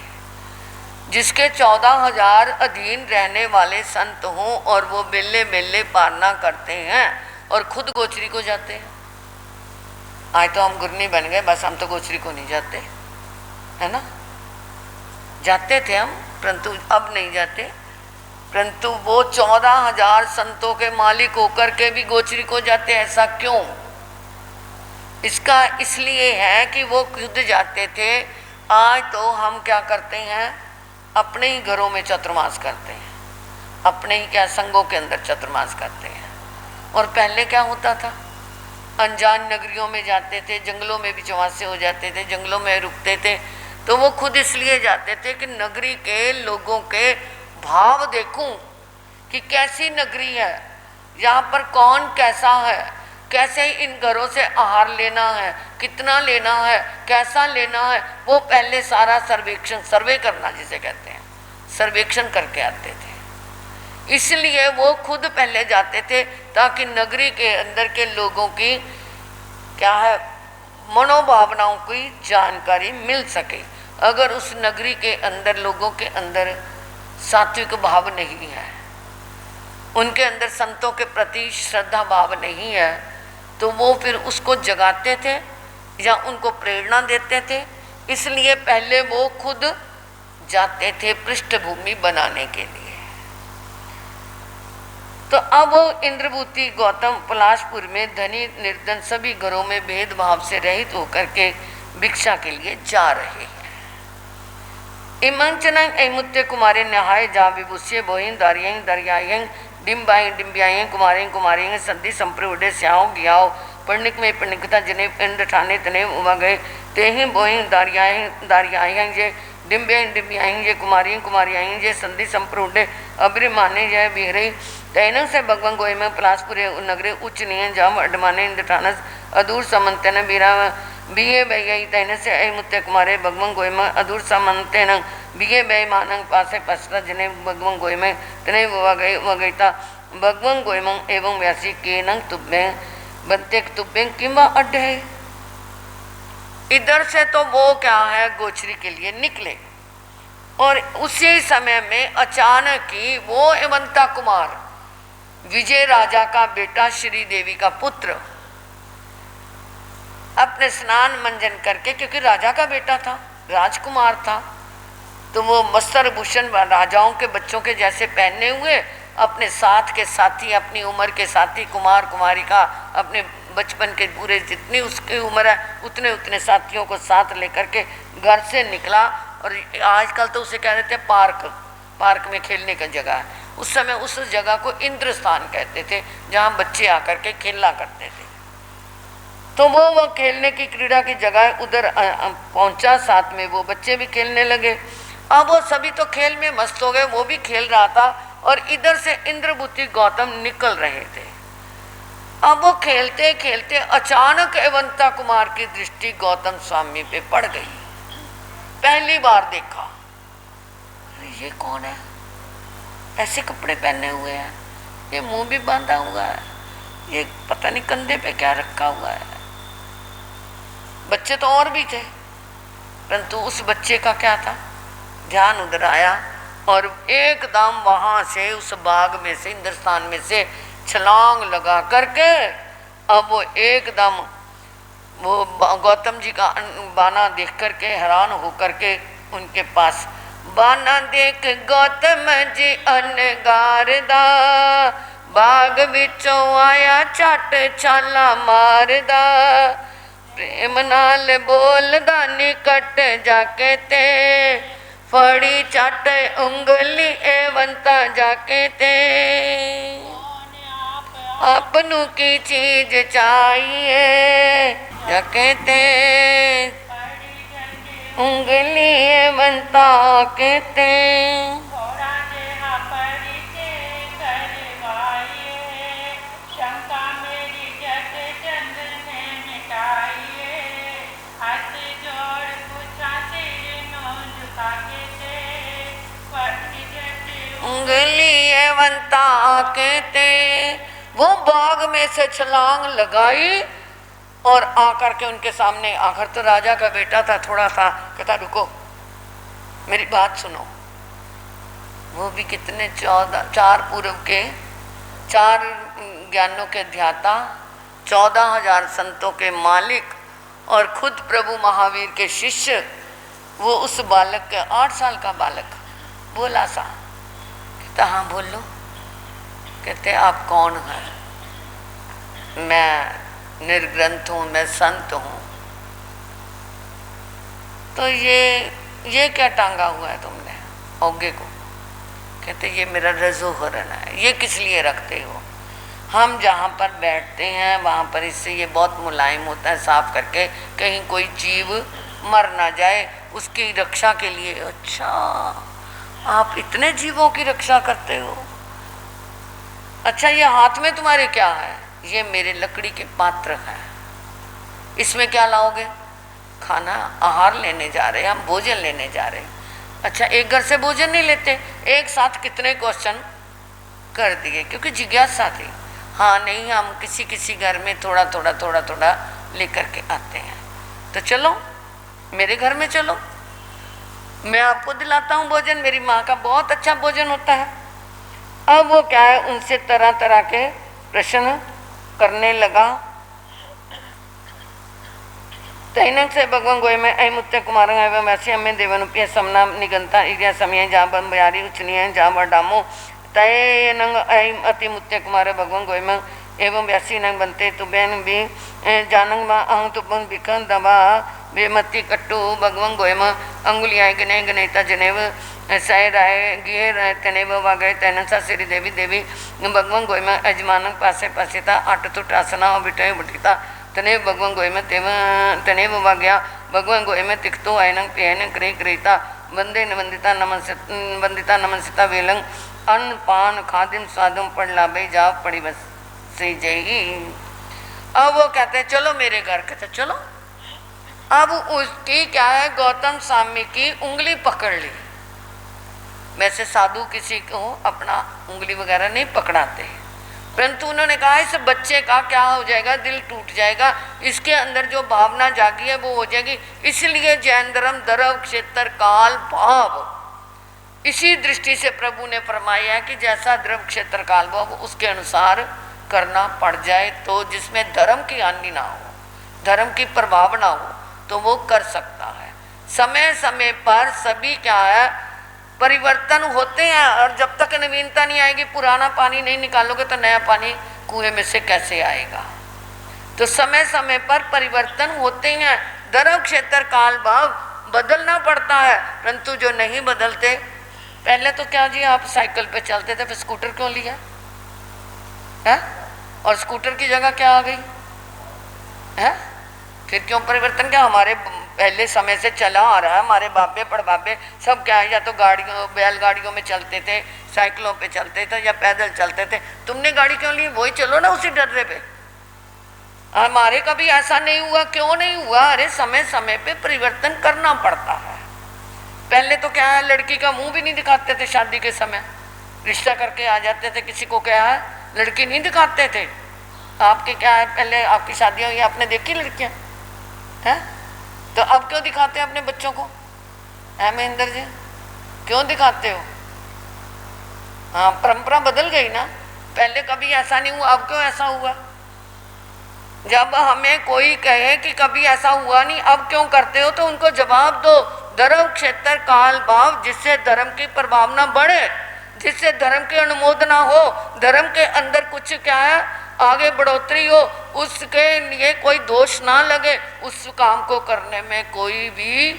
जिसके 14,000 अधीन रहने वाले संत हों और वो बेले बेले पालना करते हैं और खुद गोचरी को जाते हैं। आज तो हम गुरनी बन गए, बस हम तो गोचरी को नहीं जाते, है ना। जाते थे हम, परंतु अब नहीं जाते। परंतु वो 14,000 संतों के मालिक होकर के भी गोचरी को जाते, ऐसा क्यों? इसका इसलिए है कि वो खुद जाते थे। आज तो हम क्या करते हैं, अपने ही घरों में चतुर्मास करते हैं, अपने ही क्या संघों के अंदर चतुर्मास करते हैं। और पहले क्या होता था, अनजान नगरियों में जाते थे, जंगलों में भी चौमासे हो जाते थे, जंगलों में रुकते थे। तो वो खुद इसलिए जाते थे कि नगरी के लोगों के भाव देखूं कि कैसी नगरी है, यहाँ पर कौन कैसा है, कैसे इन घरों से आहार लेना है, कितना लेना है, कैसा लेना है। वो पहले सारा सर्वेक्षण, सर्वे करना जिसे कहते हैं, सर्वेक्षण करके आते थे। इसलिए वो खुद पहले जाते थे ताकि नगरी के अंदर के लोगों की क्या है, मनोभावनाओं की जानकारी मिल सके। अगर उस नगरी के अंदर लोगों के अंदर सात्विक भाव नहीं है, उनके अंदर संतों के प्रति श्रद्धा भाव नहीं है, तो वो फिर उसको जगाते थे या उनको प्रेरणा देते थे। इसलिए पहले वो खुद जाते थे पृष्ठभूमि बनाने के लिए। तो अब इंद्रभूति गौतम पलाशपुर में धनी निर्धन सभी घरों में भेदभाव से रहित होकर के भिक्षा के लिए जा रहे हैं। इमंचन एमुत्य कुमारे नहाय जा विभुष्य बोहिं दारियं दरियायं डिम्बाई डिम्बियाई कुमारी कुमारी संधि संप्रउडे स्याओ गियाओ पर्णिक में पर्णिकता जिने पिंड ठाने तने उमा गए ते ही बोही दारियाई जे डिम्बे डिम्बियाई जे कुमारी कुमारियाई जे संधि संप्रउडे अब्रि माने जय बिहरे तैन से भगवान गोई में पलासपुरे नगरे उच्च नियन जाम अडमाने इंद्रठानस अदूर समंतन बीरा बीए बई तैन से ऐ मुत्ते कुमारे भगवान गोई में अदूर समंतन बीए बई मानंग पासे पसरा जिने भगवान गोई में तने वगई था भगवान गोई में एवं व्यासी के नंग तुब्बे बनते तुब्बे किंबा अड्डे। इधर से तो वो क्या है गोचरी के लिए निकले और उसी समय में अचानक ही वो एवंता कुमार विजय राजा का बेटा श्री देवी का पुत्र अपने स्नान मंजन करके, क्योंकि राजा का बेटा था, राजकुमार था, तो वो वस्त्र भूषण राजाओं के बच्चों के जैसे पहने हुए अपने साथ के साथी, अपनी उम्र के साथी कुमार कुमारिका, अपने बचपन के पूरे जितनी उसकी उम्र है उतने उतने साथियों को साथ लेकर के घर से निकला। और आजकल तो उसे कह देते हैं पार्क, पार्क में खेलने का जगह है। उस समय उस जगह को इंद्रस्थान कहते थे जहाँ बच्चे आकर के खेला करते थे। तो वो खेलने की क्रीड़ा की जगह उधर पहुँचा, साथ में वो बच्चे भी खेलने लगे। अब वो सभी तो खेल में मस्त हो गए, वो भी खेल रहा था और इधर से इंद्रभूति गौतम निकल रहे थे। अब वो खेलते खेलते अचानक एवंता कुमार की दृष्टि गौतम स्वामी पे पड़ गई। पहली बार देखा, अरे ये कौन है, ऐसे कपड़े पहने हुए हैं, ये मुंह भी बांधा हुआ है, ये पता नहीं कंधे पे क्या रखा हुआ है। बच्चे तो और भी थे, परंतु उस बच्चे का क्या था, ध्यान उधर आया और एकदम वहां से उस बाग में से, इंद्रस्थान में से छलांग लगा करके अब वो एकदम वो गौतम जी का बाना देख करके हैरान होकर के उनके पास, बाना देख गौतम जी अनगारदा, बाग बिचों आया झट छाला मारदा, प्रेम नाल बोलदा निकट जाके ते, फड़ी झट उंगली एवंता जाके ते, अपनों की चीज चाहिए जाके ते, उंगली एवंता के ते, उंगली एवंता के ते। वो बाग में से छलांग लगाई और आकर के उनके सामने, आखिर तो राजा का बेटा था, थोड़ा सा कहता रुको मेरी बात सुनो। वो भी कितने 4 पूर्व के 4 ज्ञानों के ध्याता, 14,000 संतों के मालिक और खुद प्रभु महावीर के शिष्य, वो उस बालक के 8 साल का बालक बोला सा, कहता हाँ बोल लो। कहते आप कौन हैं? मैं निर्ग्रंथ हूँ, मैं संत हूँ। तो ये क्या टांगा हुआ है तुमने औगे को? कहते ये मेरा रजोहरण है। ये किस लिए रखते हो? हम जहाँ पर बैठते हैं वहाँ पर इससे ये बहुत मुलायम होता है, साफ करके कहीं कोई जीव मर ना जाए उसकी रक्षा के लिए। अच्छा आप इतने जीवों की रक्षा करते हो? अच्छा ये हाथ में तुम्हारे क्या है? ये मेरे लकड़ी के पात्र हैं। इसमें क्या लाओगे? खाना, आहार लेने जा रहे हैं हम, भोजन लेने जा रहे हैं। अच्छा एक घर से भोजन नहीं लेते? एक साथ कितने क्वेश्चन कर दिए क्योंकि जिज्ञासा थी। हाँ नहीं, हम किसी किसी घर में थोड़ा थोड़ा लेकर के आते हैं। तो चलो मेरे घर में चलो, मैं आपको दिलाता हूँ भोजन। मेरी माँ का बहुत अच्छा भोजन होता है। अब वो क्या है, उनसे तरह तरह के प्रश्न करने लगा। तैनक से भगवान गोय में ऐ मुत्ते कुमार एवं ऐसे हमें देवनुप्य समना निगंता इग्या समय जहाँ बम बयारी उचनीय जहाँ बडामो तय नंग ऐ अति मुत्ते कुमार भगवान गोय में एवं व्यासी नंग बनते तुबेन भी जानंग मा अहं तुबन बिकन दबा बेमती कट्टू भगवं गोयम अंगुलियाँ गने गनेता जनेव सह राय गिहे राय तनेव वागय तैनसा श्री देवी देवी भगवं गोयम अजमान पासे पासिता आट तुट आसना बिटय बटिता तनेव भगवं गोयम तेव तनेव वाग्या भगवं गोयम तिक्तो आयनं पेयन क्रे क्रेता वंदे वंदिता नमनसिता वेलंग अन्न पान खादिम स्वादुम पढ़ लाभे जा पड़ी बस से जई। अब वो कहते हैं चलो मेरे घर, कहते चलो। अब उसकी क्या है, गौतम स्वामी की उंगली पकड़ ली। वैसे साधु किसी को अपना उंगली वगैरह नहीं पकड़ाते, परंतु उन्होंने कहा इस बच्चे का क्या हो जाएगा, दिल टूट जाएगा, इसके अंदर जो भावना जागी है वो हो जाएगी। इसलिए जैन धर्म द्रव क्षेत्र काल भाव, इसी दृष्टि से प्रभु ने फरमाया है कि जैसा द्रव क्षेत्र काल भाव उसके अनुसार करना पड़ जाए, तो जिसमें धर्म की हानि ना हो, धर्म की प्रभाव ना हो, तो वो कर सकता है। समय समय पर सभी क्या है परिवर्तन होते हैं, और जब तक नवीनता नहीं आएगी, पुराना पानी नहीं निकालोगे तो नया पानी कुएं में से कैसे आएगा। तो समय समय पर परिवर्तन होते हैं, धर्म क्षेत्र काल भाव बदलना पड़ता है। परंतु जो नहीं बदलते, पहले तो क्या जी आप साइकिल पे चलते थे, फिर स्कूटर क्यों लिया है, और स्कूटर की जगह क्या आ गई है, फिर क्यों परिवर्तन, क्या हमारे पहले समय से चला आ रहा है, हमारे बापे पड़बापे सब क्या है, या तो गाड़ियों बैलगाड़ियों में चलते थे, साइकिलों पे चलते थे, या पैदल चलते थे। तुमने गाड़ी क्यों ली, वही चलो ना उसी डर्रे पे। हमारे कभी ऐसा नहीं हुआ, क्यों नहीं हुआ, अरे समय समय पे परिवर्तन करना पड़ता है। पहले तो क्या है, लड़की का मुंह भी नहीं दिखाते थे, शादी के समय रिश्ता करके आ जाते थे किसी को, क्या है लड़की नहीं दिखाते थे। आपके क्या है, पहले आपकी शादियां हुई, आपने देखी लड़कियां हैं, तो अब क्यों दिखाते हैं अपने बच्चों को, है महेंद्र जी क्यों दिखाते हो। हाँ, परंपरा बदल गई ना, पहले कभी ऐसा नहीं हुआ, अब क्यों ऐसा हुआ। जब हमें कोई कहे कि कभी ऐसा हुआ नहीं, अब क्यों करते हो, तो उनको जवाब दो, धर्म क्षेत्र काल भाव जिससे धर्म की प्रभावना बढ़े, जिससे धर्म की अनुमोदना हो, धर्म के अंदर कुछ क्या है आगे बढ़ोतरी हो, उसके लिए कोई दोष ना लगे, उस काम को करने में कोई भी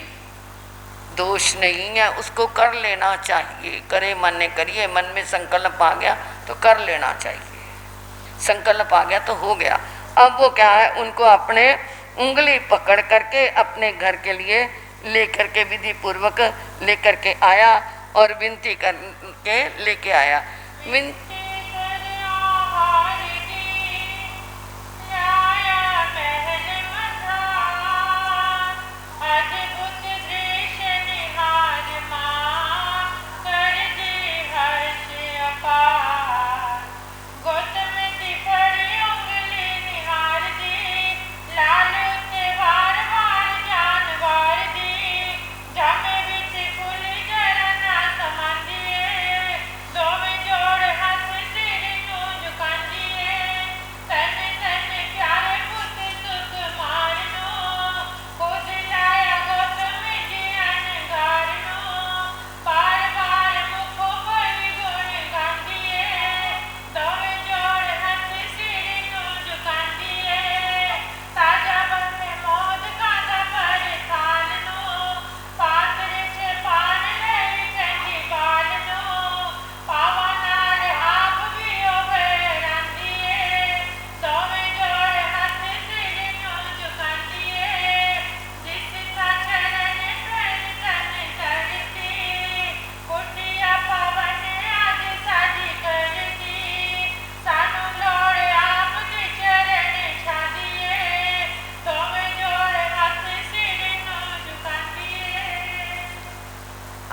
दोष नहीं है, उसको कर लेना चाहिए। करे मन ने करिए, मन में संकल्प आ गया तो कर लेना चाहिए, संकल्प आ गया तो हो गया। अब वो क्या है, उनको अपने उंगली पकड़ करके अपने घर के लिए लेकर के विधि पूर्वक लेकर के आया और विनती करके लेके आया।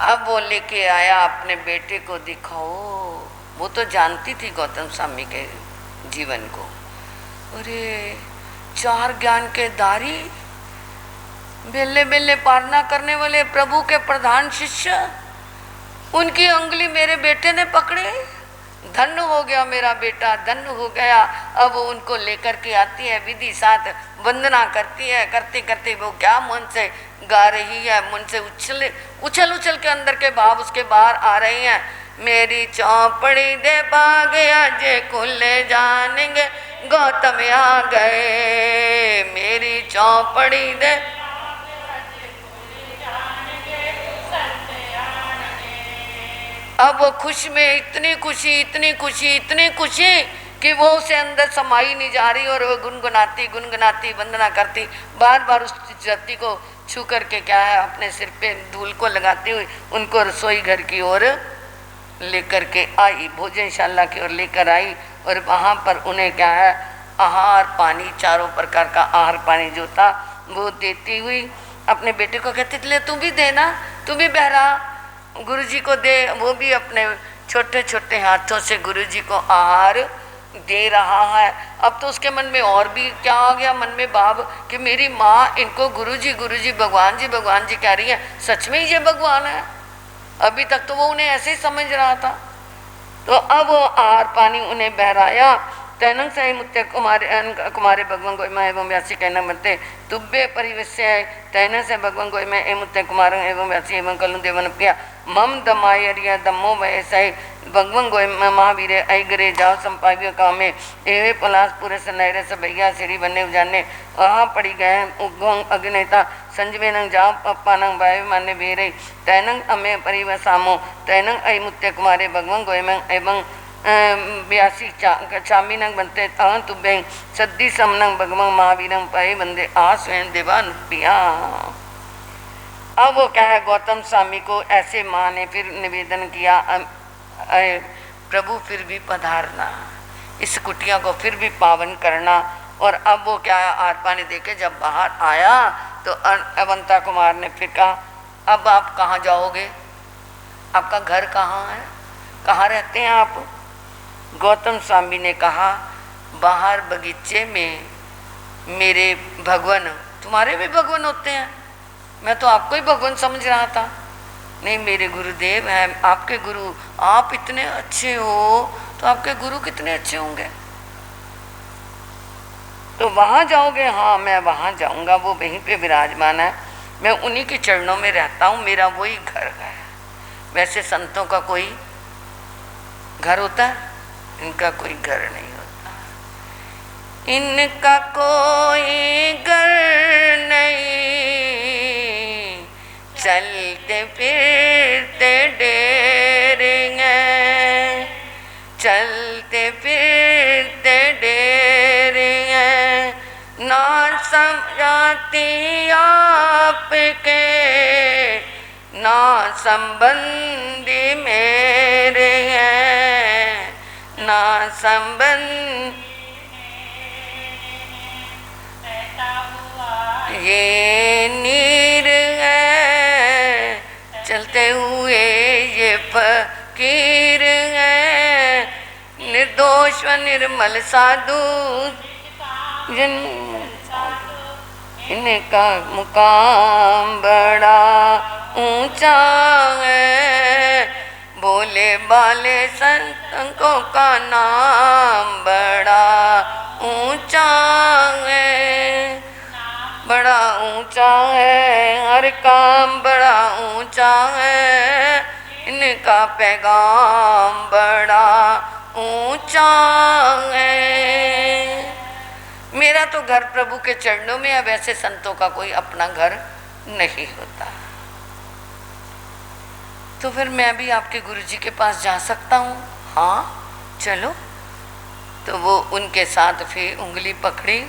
अब वो लेके आया अपने बेटे को, दिखाओ। वो तो जानती थी गौतम स्वामी के जीवन को। अरे चार ज्ञान के दारी, बेले बेले पारना करने वाले प्रभु के प्रधान शिष्य, उनकी उंगली मेरे बेटे ने पकड़े, धन्य हो गया मेरा बेटा, धन्य हो गया। अब उनको लेकर के आती है, विधि साथ वंदना करती है, करते करते वो क्या मन से गा रही है, मन से उछल उछल के अंदर के भाव उसके बाहर आ रहे हैं। मेरी चौपड़ी दे भागे आज खुले जानेंगे, गौतम आ गए। मेरी चौपड़ी दे अब वो खुश में इतनी खुशी, इतनी खुशी, इतनी खुशी कि वो उसे अंदर समाई नहीं जा रही, और वो गुनगुनाती गुनगुनाती वंदना करती, बार बार उस धरती को छू करके क्या है अपने सिर पे धूल को लगाती हुई उनको रसोई घर की ओर लेकर के आई, भोजनशाला की ओर लेकर आई। और वहाँ पर उन्हें क्या है आहार पानी, चारों प्रकार का आहार पानी जो था वो देती हुई अपने बेटे को कहती ले तू भी देना, तू भी बहरा गुरु जी को दे। वो भी अपने छोटे छोटे हाथों से गुरु जी को आहार दे रहा है। अब तो उसके मन में और भी क्या आ गया मन में भाव कि मेरी माँ इनको गुरु जी भगवान जी कह रही है, सच में ये भगवान है। अभी तक तो वो उन्हें ऐसे ही समझ रहा था। तो अब वो आहार पानी उन्हें बहराया। तैनंग से मुत्य कुमारे भगवान गोई में एवं व्यासी कहना बनते तुब्बे परिवेश्य है तैन से भगवान गोई में ए मुत्य कुमार एवं व्यासी एवं कलु देवन प्रिया मम दमायरिया दमो वैसे भगवान गोई में महावीर ऐ गरे जाओ संपाव्य कामे एवे पलास पूरे सनहरे से भैया सीढ़ी बने उजाने वहाँ पड़ी गए उगोंग अग्नेता संजवे नंग जाओ पप्पा नंग भाई माने बेरे तैनंग अमे परिव सामो तैनंग ऐ मुत्य कुमारे भगवान गोई में एवं ब्यासी चामी नंग बनते तुबे सद्दी समनंग भगवंग महावीरंग पाए बंदे आ स्वयं देवान पिया। अब वो क्या है गौतम स्वामी को ऐसे माँ ने फिर निवेदन किया प्रभु फिर भी पधारना, इस कुटिया को फिर भी पावन करना। और अब वो क्या है आहार पानी देके जब बाहर आया तो अवंता कुमार ने फिर कहा अब आप कहाँ जाओगे, आपका घर कहाँ है, कहाँ रहते हैं आप। गौतम स्वामी ने कहा बाहर बगीचे में मेरे भगवान, तुम्हारे भी भगवान होते हैं, मैं तो आपको ही भगवान समझ रहा था। नहीं मेरे गुरुदेव हैं, आपके गुरु, आप इतने अच्छे हो तो आपके गुरु कितने अच्छे होंगे। तो वहाँ जाओगे, हाँ मैं वहाँ जाऊँगा, वो वहीं पे विराजमान है, मैं उन्हीं के चरणों में रहता हूँ, मेरा वही घर है। वैसे संतों का कोई घर होता है, इनका कोई घर नहीं होता, इनका कोई घर नहीं, चलते फिरते डेरे हैं, चलते फिरते डेरे हैं, ना समझाती आपके ना संबंधी मेरे हैं, ना संबंध ये नीर है, चलते हुए ये फकीर है, निर्दोष व निर्मल साधु जिन इनका मुकाम बड़ा ऊंचा है, भोले बाले संतों का नाम बड़ा ऊंचा है, बड़ा ऊंचा है, हर काम बड़ा ऊंचा है, इनका पैगाम बड़ा ऊंचा है। मेरा तो घर प्रभु के चरणों में है, वैसे संतों का कोई अपना घर नहीं होता। तो फिर मैं भी आपके गुरुजी के पास जा सकता हूँ? हाँ चलो। तो वो उनके साथ फिर उंगली पकड़ी,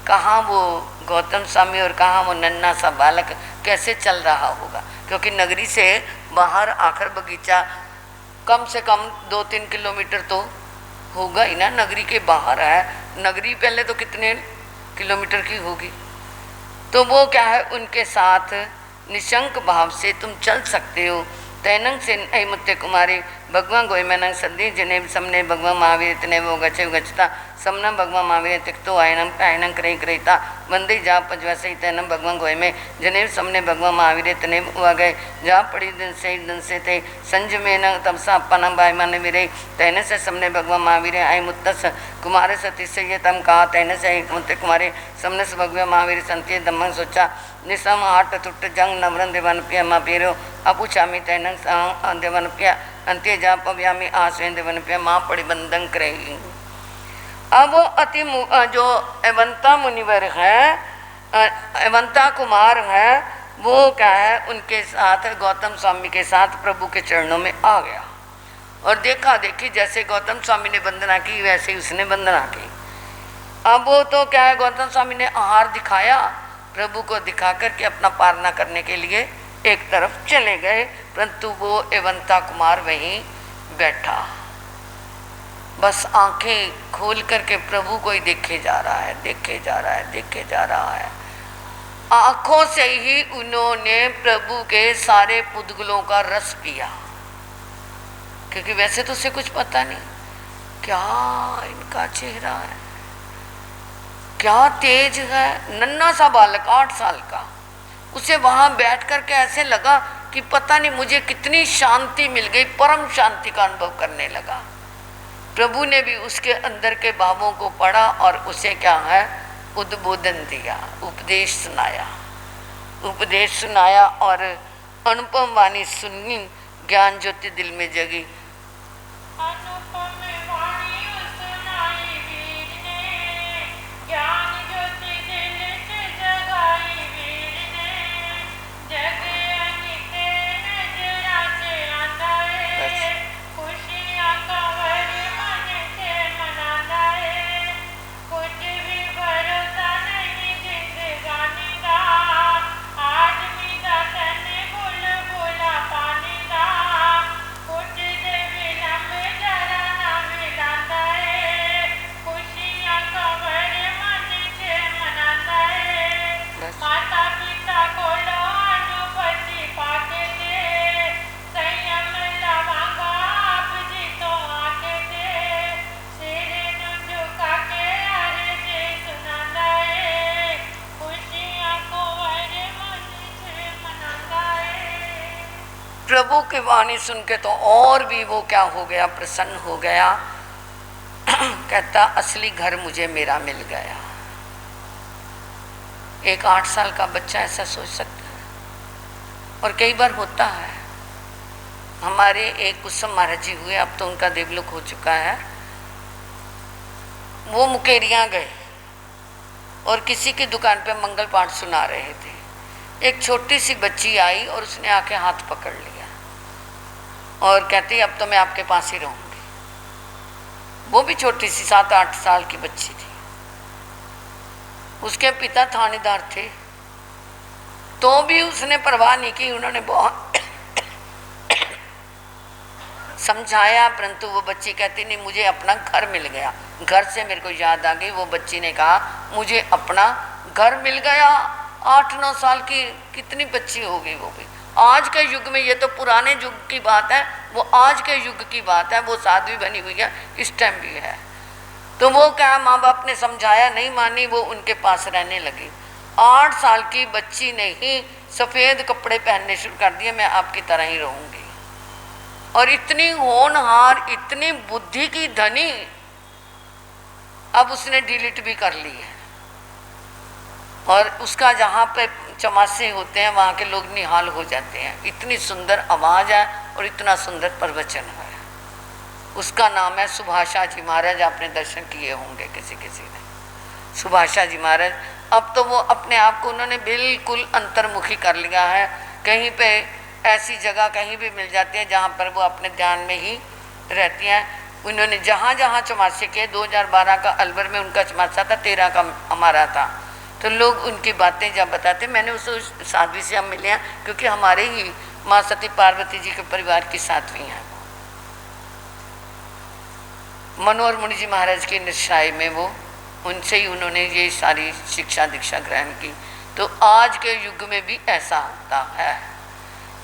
कहाँ वो गौतम स्वामी और कहाँ वो नन्हा सा बालक कैसे चल रहा होगा, क्योंकि नगरी से बाहर आखिर बगीचा कम से कम 2-3 किलोमीटर तो होगा ही ना, नगरी के बाहर है। नगरी पहले तो कितने किलोमीटर की होगी। तो वो क्या है उनके साथ निशंक भाव से तुम चल सकते हो। तैनंग से ऐ मुत्य कुमारी भगवान गोई मैनंग सदी जिन्हें समने भगवान महावीर इतने वो गचे गचता समनम भगवान महावीर तिक्तो आयनम आयनंग क्रय क्रयता वंदे जा पजवा सही तैनम भगवान गोई में जिन्हें समने भगवान महावीर इतने हुआ गए जा पड़ी दिन से थे संज में न तमसा अपनम भाई मान मेरे तैने से समने भगवान महावीर आई मुत्तस कुमारे सती से ये तम कहा तैने से मुत्य कुमारे समने से भगवान महावीर संति दमन सोचा निसम हाट टुट जंग नवरन देवन पिया माँ पेरो अपुछामी तैनंग देवन पिया अंत्य जा पव्यामी आश्वेन देवन पिया माँ पड़ी बंधन करेगी। अब वो अति जो एवंता मुनिवर है, एवंता कुमार है, वो क्या है उनके साथ गौतम स्वामी के साथ प्रभु के चरणों में आ गया। और देखा देखी जैसे गौतम स्वामी ने वंदना की वैसे ही उसने वंदना की। अब वो तो क्या है, गौतम स्वामी ने आहार दिखाया, प्रभु को दिखा करके अपना पालना करने के लिए एक तरफ चले गए, परंतु वो एवंता कुमार वहीं बैठा, बस आंखें खोल करके प्रभु को ही देखे जा रहा है, देखे जा रहा है, देखे जा रहा है। आंखों से ही उन्होंने प्रभु के सारे पुद्गलों का रस पिया, क्योंकि वैसे तो उसे कुछ पता नहीं, क्या इनका चेहरा है, क्या तेज है। नन्हा सा बालक 8 साल का, उसे वहां बैठ करके ऐसे लगा कि पता नहीं मुझे कितनी शांति मिल गई, परम शांति का अनुभव करने लगा। प्रभु ने भी उसके अंदर के भावों को पढ़ा और उसे क्या है, उद्बोधन दिया, उपदेश सुनाया, उपदेश सुनाया और अनुपम वाणी सुनी, ज्ञान ज्योति दिल में जगी। प्रभु की वाणी सुन के तो और भी वो क्या हो गया, प्रसन्न हो गया। कहता असली घर मुझे मेरा मिल गया। एक 8 साल का बच्चा ऐसा सोच सकता है, और कई बार होता है। हमारे एक कुसुम महाराज जी हुए, अब तो उनका देवलोक हो चुका है। वो मुकेरियाँ गए और किसी की दुकान पे मंगल पाठ सुना रहे थे। एक छोटी सी बच्ची आई और उसने आके हाथ पकड़ लिया और कहती अब तो मैं आपके पास ही रहूंगी। वो भी छोटी सी 7-8 साल की बच्ची थी। उसके पिता थानेदार थे, तो भी उसने परवाह नहीं की। उन्होंने बहुत समझाया, परंतु वो बच्ची कहती नहीं, मुझे अपना घर मिल गया। घर से मेरे को याद आ गई, वो बच्ची ने कहा मुझे अपना घर मिल गया। 8-9 साल की कितनी बच्ची हो गई वो भी। आज के युग में, ये तो पुराने युग की बात है, वो आज के युग की बात है। वो साध्वी बनी हुई है, इस टाइम भी है। तो वो क्या, माँ बाप ने समझाया, नहीं मानी, वो उनके पास रहने लगी। 8 साल की बच्ची ने ही सफ़ेद कपड़े पहनने शुरू कर दिए, मैं आपकी तरह ही रहूँगी। और इतनी होनहार, इतनी बुद्धि की धनी, अब उसने डिलीट भी कर ली है। और उसका जहाँ पे चमासे होते हैं वहाँ के लोग निहाल हो जाते हैं। इतनी सुंदर आवाज़ है और इतना सुंदर प्रवचन है। उसका नाम है सुभाषा जी महाराज। आपने दर्शन किए होंगे किसी किसी ने, सुभाषा जी महाराज। अब तो वो अपने आप को उन्होंने बिल्कुल अंतर्मुखी कर लिया है। कहीं पे ऐसी जगह कहीं भी मिल जाती है जहाँ पर वो अपने ध्यान में ही रहती हैं। उन्होंने जहाँ जहाँ चमासे किए, 2012 का अलवर में उनका चमासा था, 13 का हमारा था। तो लोग उनकी बातें जब बताते, मैंने उस साध्वी से हम मिले हैं, क्योंकि हमारे ही माँ सती पार्वती जी के परिवार की साध्वी हैं। मनोहर मुनि जी महाराज की निश्राय में वो, उनसे ही उन्होंने ये सारी शिक्षा दीक्षा ग्रहण की। तो आज के युग में भी ऐसा होता है।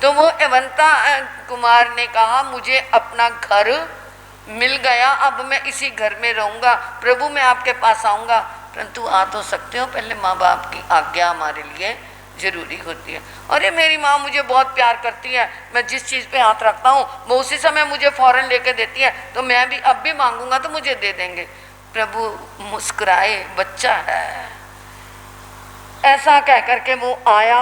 तो वो एवंता कुमार ने कहा मुझे अपना घर मिल गया, अब मैं इसी घर में रहूँगा। प्रभु मैं आपके पास आऊँगा, परंतु आ तो सकते हो, पहले माँ बाप की आज्ञा हमारे लिए जरूरी होती है। अरे मेरी माँ मुझे बहुत प्यार करती है, मैं जिस चीज़ पे हाथ रखता हूँ वो उसी समय मुझे फौरन लेके देती है, तो मैं भी अब भी मांगूंगा तो मुझे दे देंगे। प्रभु मुस्कुराए, बच्चा है। ऐसा कह करके वो आया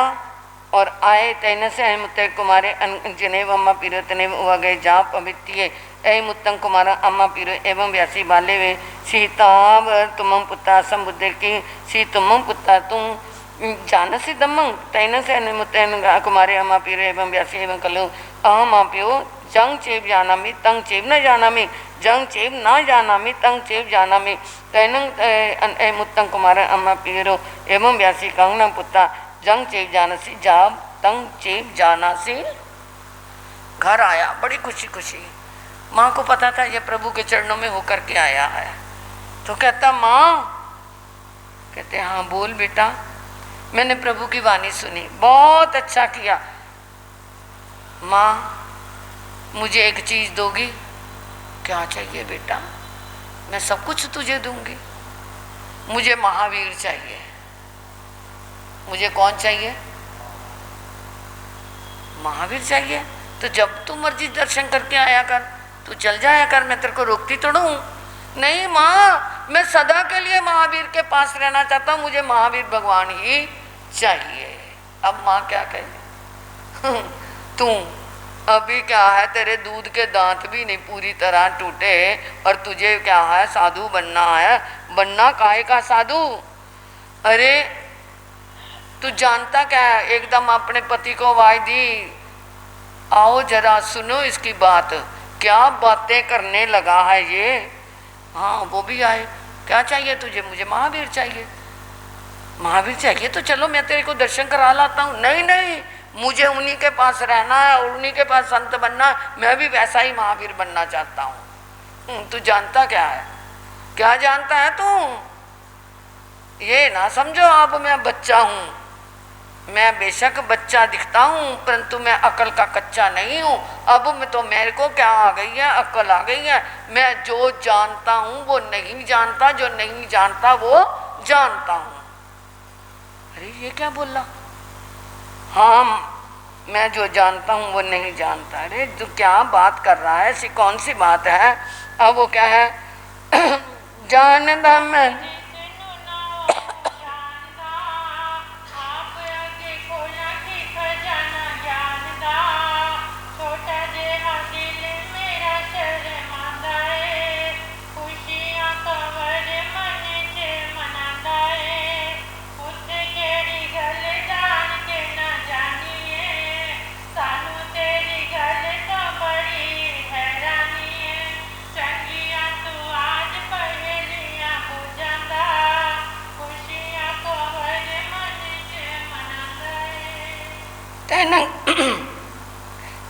और आए तेन से अह मुत्ते कुमारे जनेव अम्मा पीरो तने हुआ गए जा पवित्रिये ऐ मुत्तम कुमारा अम्मा पीरो एवं व्यासी बाले वे सीताव तुम पुत्ता संबुद्धे की सी तुम पुत्ता तुम जानसी दमंग तेन से मुत्ते कुमारे अम्मा पीरो एवं व्यासी एवं कलो अहम प्यो जंग चेव जानामि तंग चेव न जानामि जंग चेव न जानामि तंग चेव जानामि तैनं मुत्तं कुमार अम्मा पीरो एवं व्यासी कंगन पुत्ता जंग चेव जानसी जाब तंग चेव जानासी। घर आया बड़ी खुशी खुशी, माँ को पता था ये प्रभु के चरणों में होकर के आया है। तो कहता माँ, कहते हाँ बोल बेटा, मैंने प्रभु की वाणी सुनी, बहुत अच्छा किया। माँ मुझे एक चीज़ दोगी? क्या चाहिए बेटा? मैं सब कुछ तुझे दूंगी। मुझे महावीर चाहिए। मुझे कौन चाहिए? महावीर चाहिए। तो जब तू मर्जी दर्शन करके आया कर, तू चल जाया कर, मैं तेरे को रोकती थोड़ा हूँ। नहीं माँ, मैं सदा के लिए महावीर के पास रहना चाहता हूँ, मुझे महावीर भगवान ही चाहिए। अब माँ क्या कहे? तू अभी क्या है, तेरे दूध के दांत भी नहीं पूरी तरह टूटे और तुझे क्या है साधु बनना है। बनना काहे का साधु? अरे तू जानता क्या है, एकदम अपने पति को आवाज दी, आओ जरा सुनो इसकी बात, क्या बातें करने लगा है ये। हाँ वो भी आए, क्या चाहिए तुझे? मुझे महावीर चाहिए। महावीर चाहिए तो चलो मैं तेरे को दर्शन करा लाता हूँ। नहीं नहीं, मुझे उन्हीं के पास रहना है और उन्हीं के पास संत बनना है, मैं भी वैसा ही महावीर बनना चाहता हूँ। तू जानता क्या है? क्या जानता है तू? ये ना समझो अब मैं बच्चा हूँ, मैं बेशक बच्चा दिखता हूँ परंतु मैं अकल का कच्चा नहीं हूँ। अब मैं तो मेरे को क्या आ गई है, अकल आ गई है। मैं जो जानता हूँ वो नहीं जानता, जो नहीं जानता वो जानता हूँ। अरे ये क्या बोला? हाँ मैं जो जानता हूँ वो नहीं जानता। अरे तू क्या बात कर रहा है, ऐसी कौन सी बात है? अब वो क्या है? जानता मैं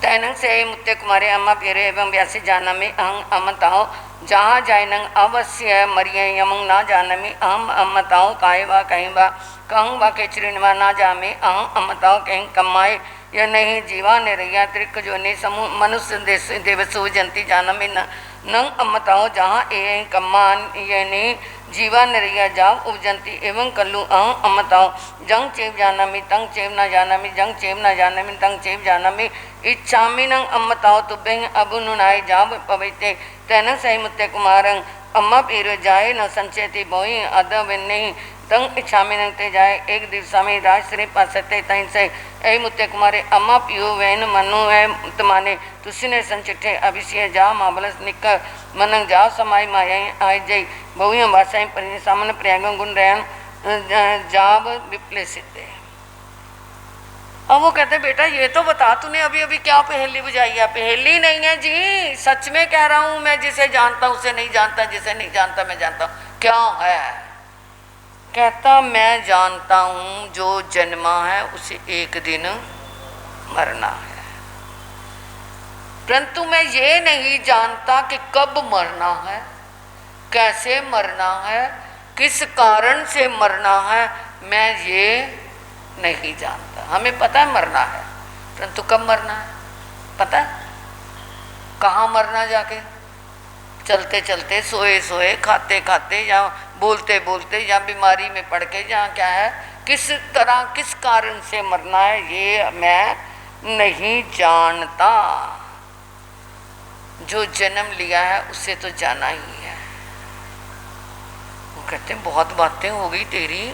तैनंग से मुत्ते कुमारे अम्मा पेरे एवं व्यासी जानमी अहं अमताओ जहाँ जाय नंग अवश्य मरिय यमंग ना जानमी अहम अमताओ काहे वा कहीं वा कहूँ वा के चिरणवा ना जामे अहं अमताओ कहीं कमाए यह नहीं जीवा निरैया त्रिक जो ने समूह मनुष्य देवसु जंती जानमी नंग अमताओ जहाँ ए कमान ये नहीं जीवा निरैया जाव उपजंती एवं कल्लु अहं अमताओ जंग चेव जानमी तंग चेव न जानमी जंग चेव न जानमी तंग चेव जानमी इच्छामी नंग अमताओ तुभ्यं अबुनुनाय जाव पविते तैन सही मुत्ते कुमारंग अम्मा पीर जाए न संचेती बोई अद नहीं तंग इच्छामी नंग ते जाए एक दिवसा में राज श्री पासते तैन से ऐ मुत्ते कुमारे अम्मा पियो वैन मनु है तमाने तुसी संचिठे अभिषेक जा महाबलस निक मनंग जा समाई माया आय जय बहु भाषाएं पर सामन प्रयागों गुण रहन जाब विप्ले सिद्धे। अब वो कहते बेटा ये तो बता तूने अभी अभी क्या पहेली बुझाई है? पहेली नहीं है जी, सच में कह रहा हूँ। मैं जिसे जानता हूँ उसे नहीं जानता, जिसे नहीं जानता मैं जानता हूँ। क्या है? कहता मैं जानता हूँ जो जन्मा है उसे एक दिन मरना है, परंतु मैं ये नहीं जानता कि कब मरना है, कैसे मरना है, किस कारण से मरना है, मैं ये नहीं जानता। हमें पता है मरना है, परंतु कब मरना है पता है? कहाँ मरना जाके? चलते चलते, सोए सोए, खाते खाते, या बोलते बोलते, या बीमारी में पड़ के, या क्या है, किस तरह किस कारण से मरना है ये मैं नहीं जानता। जो जन्म लिया है उससे तो जाना ही है। वो कहते हैं बहुत बातें हो गई तेरी।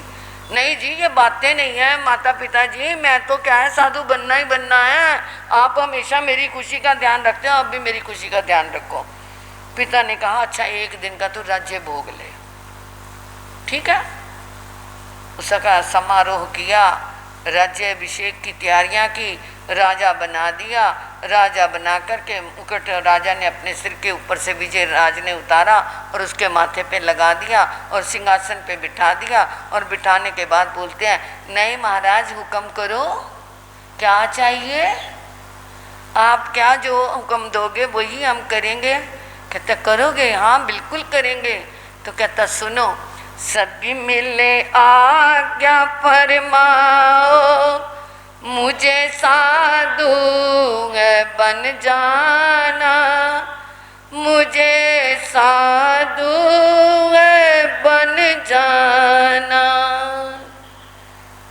नहीं जी ये बातें नहीं है माता पिता जी, मैं तो क्या है साधु बनना ही बनना है। आप हमेशा मेरी खुशी का ध्यान रखते हो, अब भी मेरी खुशी का ध्यान रखो। पिता ने कहा अच्छा एक दिन का तो राज्य भोग ले, ठीक है। उसका समारोह किया, राज्य अभिषेक की तैयारियां की, राजा बना दिया। राजा बना करके मुकुट राजा ने अपने सिर के ऊपर से विजय राज ने उतारा और उसके माथे पे लगा दिया और सिंहासन पे बिठा दिया। और बिठाने के बाद बोलते हैं, नहीं महाराज हुक्म करो, क्या चाहिए, आप क्या जो हुक्म दोगे वही हम करेंगे। कहते करोगे, हाँ बिल्कुल करेंगे। तो कहता सुनो, सभी मिले आज्ञा फरमाओ, मुझे साधु बन जाना, मुझे साधु बन जाना,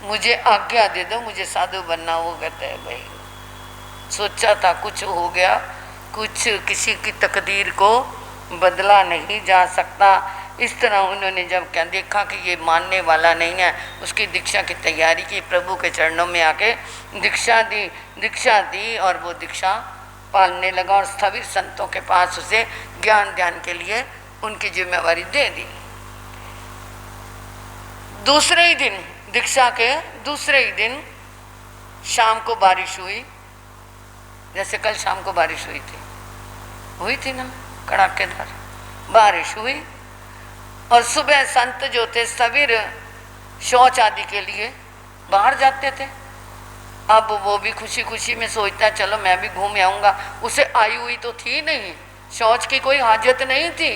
मुझे आज्ञा दे दो, मुझे साधु बनना। वो कहते हैं भाई सोचा था कुछ हो गया, कुछ किसी की तकदीर को बदला नहीं जा सकता। इस तरह उन्होंने जब क्या देखा कि ये मानने वाला नहीं है, उसकी दीक्षा की तैयारी की, प्रभु के चरणों में आके दीक्षा दी और वो दीक्षा पालने लगा और सभी संतों के पास उसे ज्ञान ध्यान के लिए उनकी जिम्मेवारी दे दी। दूसरे ही दिन, दीक्षा के दूसरे ही दिन शाम को बारिश हुई, जैसे कल शाम को बारिश हुई थी ना, कड़ाकेदार बारिश हुई। और सुबह संत जो थे सवेर शौच आदि के लिए बाहर जाते थे। अब वो भी खुशी खुशी में सोचता है चलो मैं भी घूम आऊँगा। उसे आई हुई तो थी नहीं, शौच की कोई हाजत नहीं थी,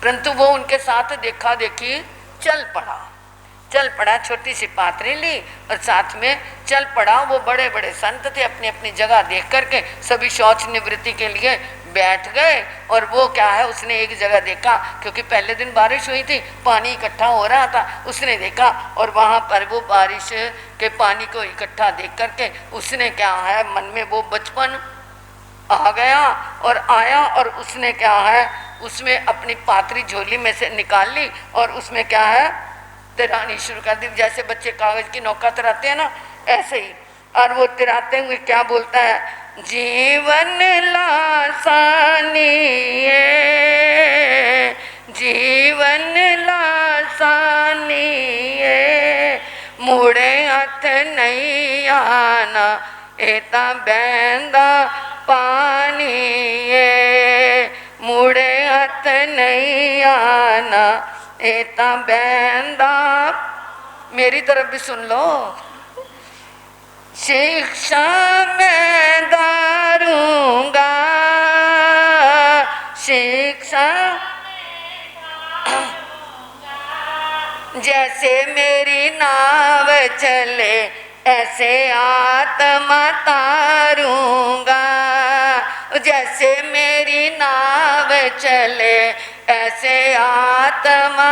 परंतु वो उनके साथ देखा देखी चल पड़ा, छोटी सी पात्री ली और साथ में चल पड़ा। वो बड़े बड़े संत थे, अपनी अपनी जगह देख करके सभी शौच निवृत्ति के लिए बैठ गए। और वो क्या है, उसने एक जगह देखा, क्योंकि पहले दिन बारिश हुई थी, पानी इकट्ठा हो रहा था, उसने देखा और वहाँ पर वो बारिश के पानी को इकट्ठा देख करके उसने क्या है, मन में वो बचपन आ गया और आया और उसने क्या है, उसमें अपनी पात्री झोली में से निकाल ली और उसमें क्या है तिरानी शुरू कर दी। जैसे बच्चे कागज की नौका तराते हैं ना, ऐसे ही। और वो तिराते हुए क्या बोलता है, जीवन लासानी है, जीवन लासानी है, मुड़े हाथ नहीं आना, एता बहंदा पानी है, मुड़े हाथ नहीं आना, एता बहंदा। मेरी तरफ भी सुन लो, शिक्षा मैं दारूंगा, शिक्षा जैसे मेरी नाव चले ऐसे आत्मा तारूंगा, जैसे मेरी नाव चले ऐसे आत्मा।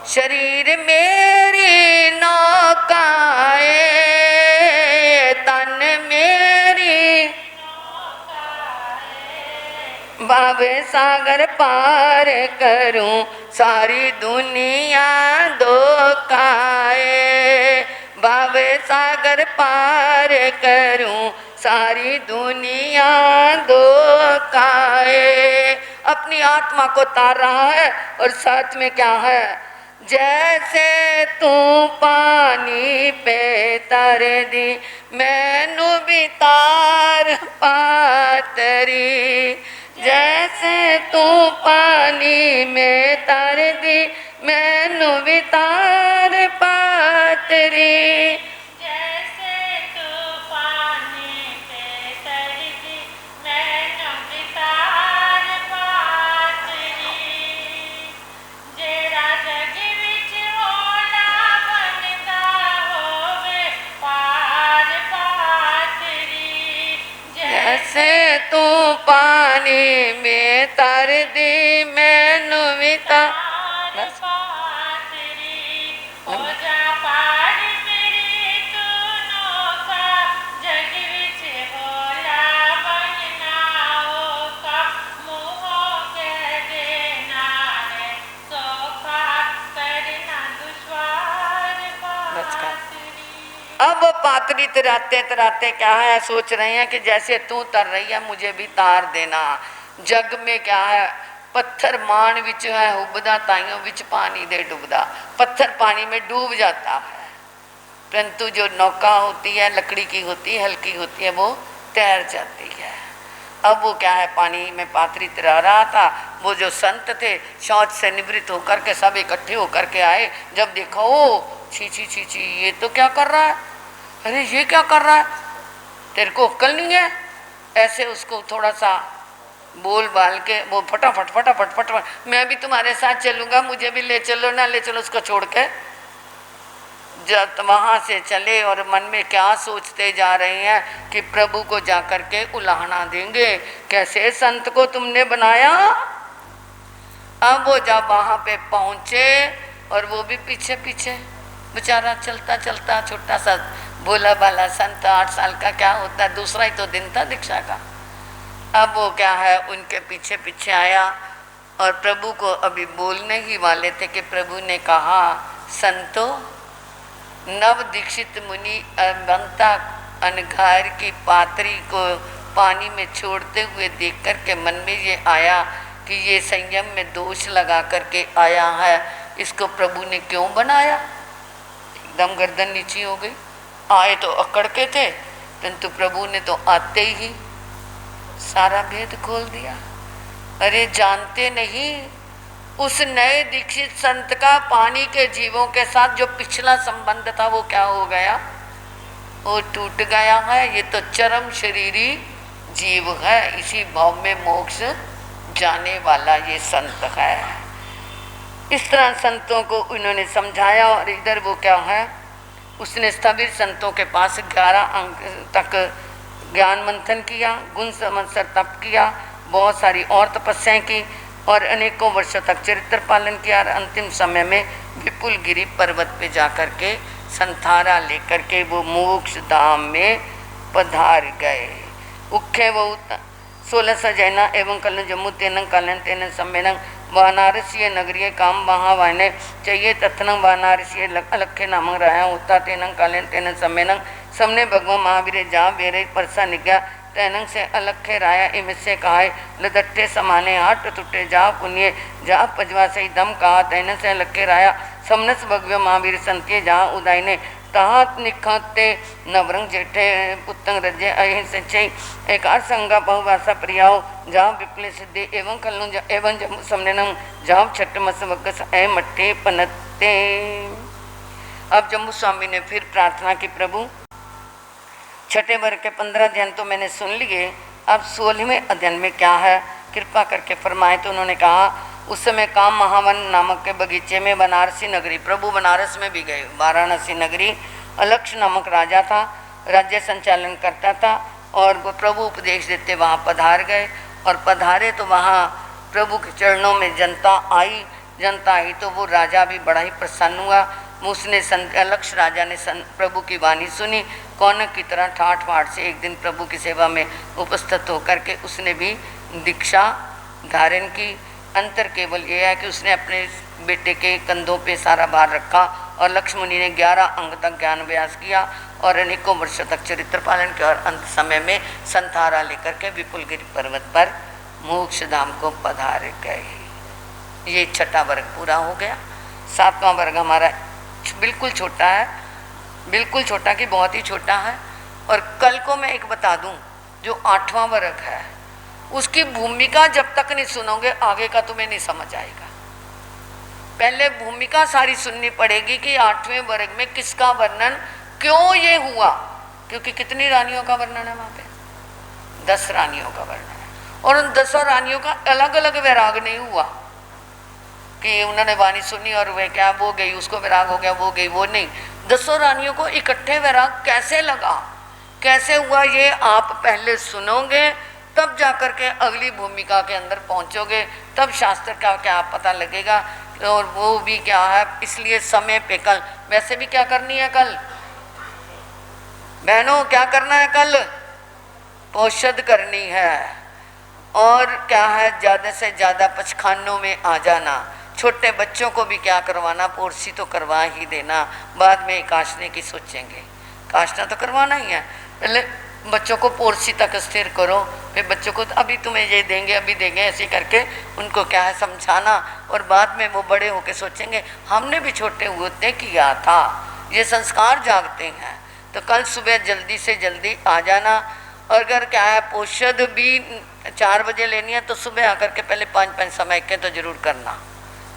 शरीर मेरी नौकाए, तन मेरी बाबे सागर पार करूं, सारी दुनिया धोखाए, बाबे सागर पार करूं, सारी दुनिया धोखाए। अपनी आत्मा को तार रहा है और साथ में क्या है, जैसे तू पानी पे तर दी, मैनू भी तार पातरी, जैसे तू पानी में तर दी, मैनू भी तार पातरी, जैसे तू पानी पे तर दी, मैनू भी तार पातरी, जेड़ा जग विच होला बनदा होवे पार पातरी, जैसे तू पानी में तर दी, मैनू भी तार पातरी, ओ जा पार मेरी तू नौका, जग विच होला बनना ओका, मुँहों कह देना है सौखा, करना दुश्वार पातरी। अब वो पातरी तराते तराते क्या है, सोच रहे हैं कि जैसे तू तर रही है मुझे भी तार देना। जग में क्या है, पत्थर मान विच है उबदा, ताइयों विच पानी दे डुबदा, पत्थर पानी में डूब जाता है। परंतु जो नौका होती है लकड़ी की होती है, हल्की होती है, वो तैर जाती है। अब वो क्या है, पानी में पात्री तैरा रहा था। वो जो संत थे शौच से निवृत्त होकर के सब इकट्ठे होकर के आए। जब देखा, ओ छी छी छी छी, ये तो क्या कर रहा है, अरे ये क्या कर रहा है, तेरे को अक्ल नहीं है। ऐसे उसको थोड़ा सा बोल बाल के वो फटाफट फटाफट फटाफट, मैं भी तुम्हारे साथ चलूँगा, मुझे भी ले चलो ना ले चलो। उसको छोड़ के जब वहाँ से चले और मन में क्या सोचते जा रहे हैं कि प्रभु को जाकर के उलाहना देंगे, कैसे संत को तुमने बनाया। अब वो जब वहाँ पे पहुँचे और वो भी पीछे पीछे, बेचारा चलता चलता छोटा सा भोला भाला संत, 8 साल का क्या होता है, दूसरा ही तो दिन था दीक्षा का। अब वो क्या है, उनके पीछे पीछे आया और प्रभु को अभी बोलने ही वाले थे कि प्रभु ने कहा, संतो, नव दीक्षित मुनि बनता अनघार की पात्री को पानी में छोड़ते हुए देख कर के मन में ये आया कि ये संयम में दोष लगा करके आया है, इसको प्रभु ने क्यों बनाया। एकदम गर्दन नीची हो गई। आए तो अकड़ के थे, परंतु प्रभु ने तो आते ही सारा भेद खोल दिया। अरे जानते नहीं, उस नए दीक्षित संत का पानी के जीवों के साथ जो पिछला संबंध था वो क्या हो गया, वो टूट गया है। ये तो चरम शरीरी जीव है, इसी भाव में मोक्ष जाने वाला ये संत है। इस तरह संतों को उन्होंने समझाया। और इधर वो क्या है, उसने सभी संतों के पास 11 अंक तक ज्ञान मंथन किया, गुण संवत्सर तप किया, बहुत सारी और तपस्याएं की और अनेकों वर्षों तक चरित्र पालन किया। और अंतिम समय में विपुल गिरी पर्वत पे जाकर के संथारा लेकर के वो मोक्ष धाम में पधार गए। उखे वो 16 सजैना एवं कल जम्मू तेन कालन तेन सम्मेलन वानारसीय नगरीय काम वहाँ वाने चाहिए तथनंग वानारसीय अलखे नामक रहा होता तेन कालन तेन सम्मेलन सबने भगवान महावीर जा बेरे परसा निज्ञा तैनंग से अलखे राया इमसे कहा लदट्टे समाने हाट टुटे जा पुण्य जा पजवा सही दम कहा तैन से अलखे राया समनस भगव्य महावीर संत्य जा उदायने तहात निखते नवरंग जेठे पुत्तंग रजे अहि सच्चे एकार संगा बहुभाषा प्रियाओ जहाँ विपुल सिद्धि एवं कल्लू एवं जम्मू सम्मेलन जहाँ छठ मस वगस ए मट्ठे पनते। अब जम्मू स्वामी ने फिर प्रार्थना की, प्रभु छठे वर्ग के 15 अध्ययन तो मैंने सुन लिए, अब 16वें अध्ययन में क्या है कृपा करके फरमाए। तो उन्होंने कहा, उस समय काम महावन नामक के बगीचे में बनारसी नगरी, प्रभु बनारस में भी गए, वाराणसी नगरी, अलक्ष नामक राजा था, राज्य संचालन करता था और वो प्रभु उपदेश देते वहाँ पधार गए। और पधारे तो वहाँ प्रभु के चरणों में जनता आई तो वो राजा भी बड़ा ही प्रसन्न हुआ। उसने अलक्ष राजा ने प्रभु की वाणी सुनी, कौनक की तरह ठाठ बाट से एक दिन प्रभु की सेवा में उपस्थित होकर के उसने भी दीक्षा धारण की। अंतर केवल यह है कि उसने अपने बेटे के कंधों पे सारा भार रखा और लक्ष्मणी ने 11 अंग तक ज्ञान अभ्यास किया और अनेकों वर्षों तक चरित्र पालन किया और अंत समय में संथारा लेकर के विपुलगिरी पर्वत पर मोक्ष धाम को पधार गए। ये छठा वर्ग पूरा हो गया। 7वां वर्ग हमारा बिल्कुल छोटा है, बिल्कुल छोटा कि बहुत ही छोटा है। और कल को मैं एक बता दूं, जो 8वां वर्ग है उसकी भूमिका जब तक नहीं सुनोगे आगे का तुम्हें नहीं समझ आएगा। पहले भूमिका सारी सुननी पड़ेगी कि 8वें वर्ग में किसका वर्णन क्यों ये हुआ, क्योंकि कितनी रानियों का वर्णन है वहाँ पे, 10 रानियों का वर्णन है। और उन 10 रानियों का अलग अलग वैराग नहीं हुआ कि उन्होंने वाणी सुनी और वह क्या वो गई, उसको वैराग हो गया, वो गई, वो नहीं। 10 रानियों को इकट्ठे वैराग कैसे लगा, कैसे हुआ, ये आप पहले सुनोगे तब जाकर के अगली भूमिका के अंदर पहुंचोगे, तब शास्त्र का क्या पता लगेगा। और वो भी क्या है, इसलिए समय पे कल वैसे भी क्या करनी है, कल बहनों क्या करना है, कल पौषद करनी है। और क्या है, ज़्यादा से ज़्यादा पचखानों में आ जाना, छोटे बच्चों को भी क्या करवाना, पोरसी तो करवा ही देना, बाद में काशने की सोचेंगे, काशना तो करवाना ही है, पहले बच्चों को पोरसी तक स्थिर करो, फिर बच्चों को अभी तुम्हें ये देंगे अभी देंगे, ऐसे करके उनको क्या है समझाना। और बाद में वो बड़े होके सोचेंगे हमने भी छोटे होते किया था, ये संस्कार जागते हैं। तो कल सुबह जल्दी से जल्दी आ जाना। और अगर क्या है पोषद भी 4 बजे लेनी है तो सुबह आकर के पहले 5-5 समय के तो जरूर करना,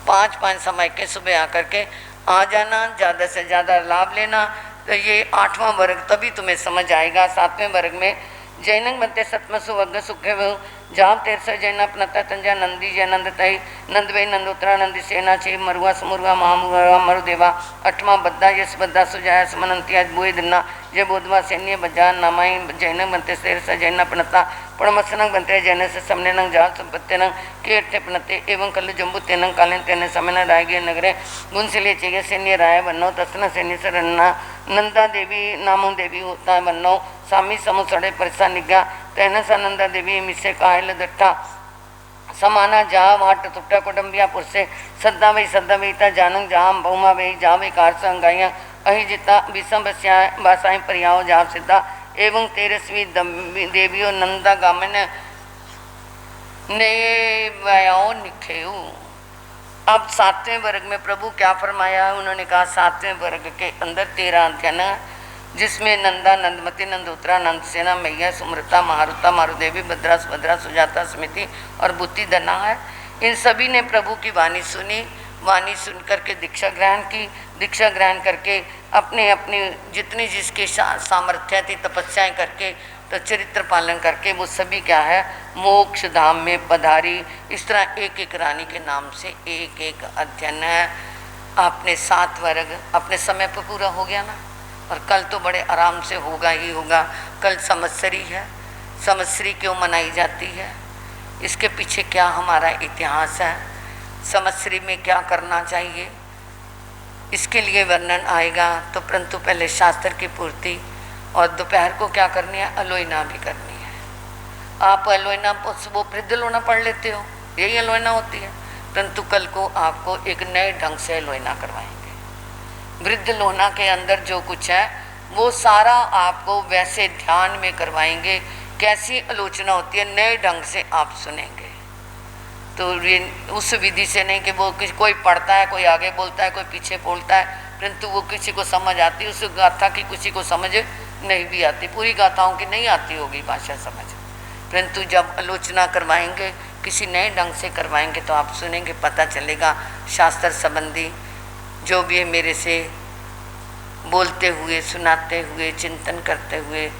5-5 समय के सुबह आकर के आ जाना, ज़्यादा से ज़्यादा लाभ लेना। तो ये 8वां वर्ग तभी तुम्हें समझ आएगा। 7वें वर्ग में जैनंग बनते सतमसु वग्ग सुखे वो जाम तेर से जैना अपनता तंजा नंदी जय नंद तई नंद वही नंदोत्तरा नंदी सेना छे मरुआ समुरुआ महामुआ मरुदेवा 8वां बद्दा यस बद्दा सुजाया समनंती आज बोए दिना जय बोधवा सैन्य बजान नामाई जैनंग बनते शेर से जैना अपनता पड़मसनंग बनते जैन से समने नंग जाल संपत्ति नंग के पनते एवं कल जम्बू तेनंग कालीन तेने समय रायगे नगरे गुण से ले चाहिए सैन्य राय बनो तस्ना सैन्य से रन्ना नंदा देवी नामो देवी होता बनो सामी समुसड़े परिसा निगा तेन सनंदा देवी मिसे कायल दट्टा समाना जा वाट तुट्टा कुटुंबिया पुरसे सद्दा वही ता जानंग जाम बहुमा वही जा वही कार संगाइया अहि जिता विषम बस्या बासाई परियाओ जाप सिद्धा एवं तेरसवीं देवियों नंदा गामन ने वयाओ निखेऊ। अब 7वें वर्ग में प्रभु क्या फरमाया है? उन्होंने कहा 7वें वर्ग के अंदर 13 अध्ययन जिसमें नंदा नंदमती नंदोत्रा नंदसेना मैया सुमृता महारुता मारुदेवी भद्रा सुभद्रा सुजाता स्मृति और बुद्धि धना है। इन सभी ने प्रभु की वाणी सुनी, वाणी सुन करके दीक्षा ग्रहण की, दीक्षा ग्रहण करके अपने अपने जितनी जिसके सामर्थ्य थी तपस्याएं करके तो चरित्र पालन करके वो सभी क्या है मोक्ष धाम में पधारी। इस तरह एक एक रानी के नाम से एक एक अध्ययन है। आपने 7 वर्ग अपने समय पर पूरा हो गया ना। और कल तो बड़े आराम से होगा ही होगा। कल संवत्सरी है। संवत्सरी क्यों मनाई जाती है? इसके पीछे क्या हमारा इतिहास है? संवत्सरी में क्या करना चाहिए इसके लिए वर्णन आएगा। तो परंतु पहले शास्त्र की पूर्ति और दोपहर को क्या करनी है? अलोइना भी करनी है। आप अलोइना वो वृद्धलोना पढ़ लेते हो, यही अलोइना होती है। परंतु कल को आपको एक नए ढंग से अलोइना करवाएंगे। वृद्ध लोना के अंदर जो कुछ है वो सारा आपको वैसे ध्यान में करवाएंगे। कैसी आलोचना होती है नए ढंग से आप सुनेंगे। तो ये उस विधि से नहीं कि वो कोई पढ़ता है, कोई आगे बोलता है, कोई पीछे बोलता है, परंतु वो किसी को समझ आती, उस गाथा की किसी को समझ नहीं भी आती। पूरी गाथाओं की नहीं आती होगी भाषा समझ, परंतु जब आलोचना करवाएंगे किसी नए ढंग से करवाएंगे तो आप सुनेंगे, पता चलेगा शास्त्र संबंधी जो भी है मेरे से बोलते हुए सुनाते हुए चिंतन करते हुए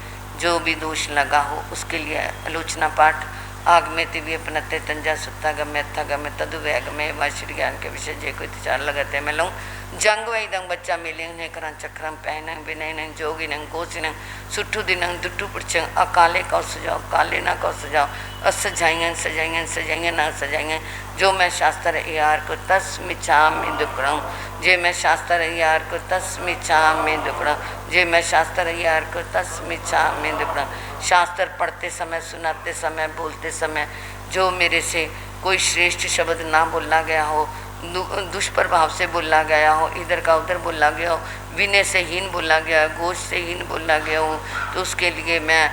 जो भी दोष लगा हो उसके लिए आलोचना पाठ आगमे तिव्य अपनते तंजा सुत्ता गमे अथा गमे तदु वैगमे व श्री ज्ञान के विषय जे कोई चार लगाते मैं लूँ जंग वही दंग बच्चा मिले ने करा चक्रम पहन विनय नंग जोगी नंग कोच नंग सुट्ठू दिनंग दुट्टू पुरचंग अकाले कौ सुझाओ काले ना कौ सुझाओ असजाइंगे सजाइंगे सजाइंगे ना सजाइंगे जो मैं शास्त्र यार को तस्मिचा में दुकड़ाऊँ जे मैं शास्त्र यार को तस्मिचा में दुकड़ाऊँ जे मैं शास्त्र यार को तस्मिचा में दुकड़ाऊँ। शास्त्र पढ़ते समय सुनाते समय बोलते समय जो मेरे से कोई श्रेष्ठ शब्द ना बोला गया हो, दुष्प्रभाव से बोला गया हो, इधर का उधर बोला गया हो, विनय से हीन बोला गया, गोश से हीन बोला गया हो, तो उसके लिए मैं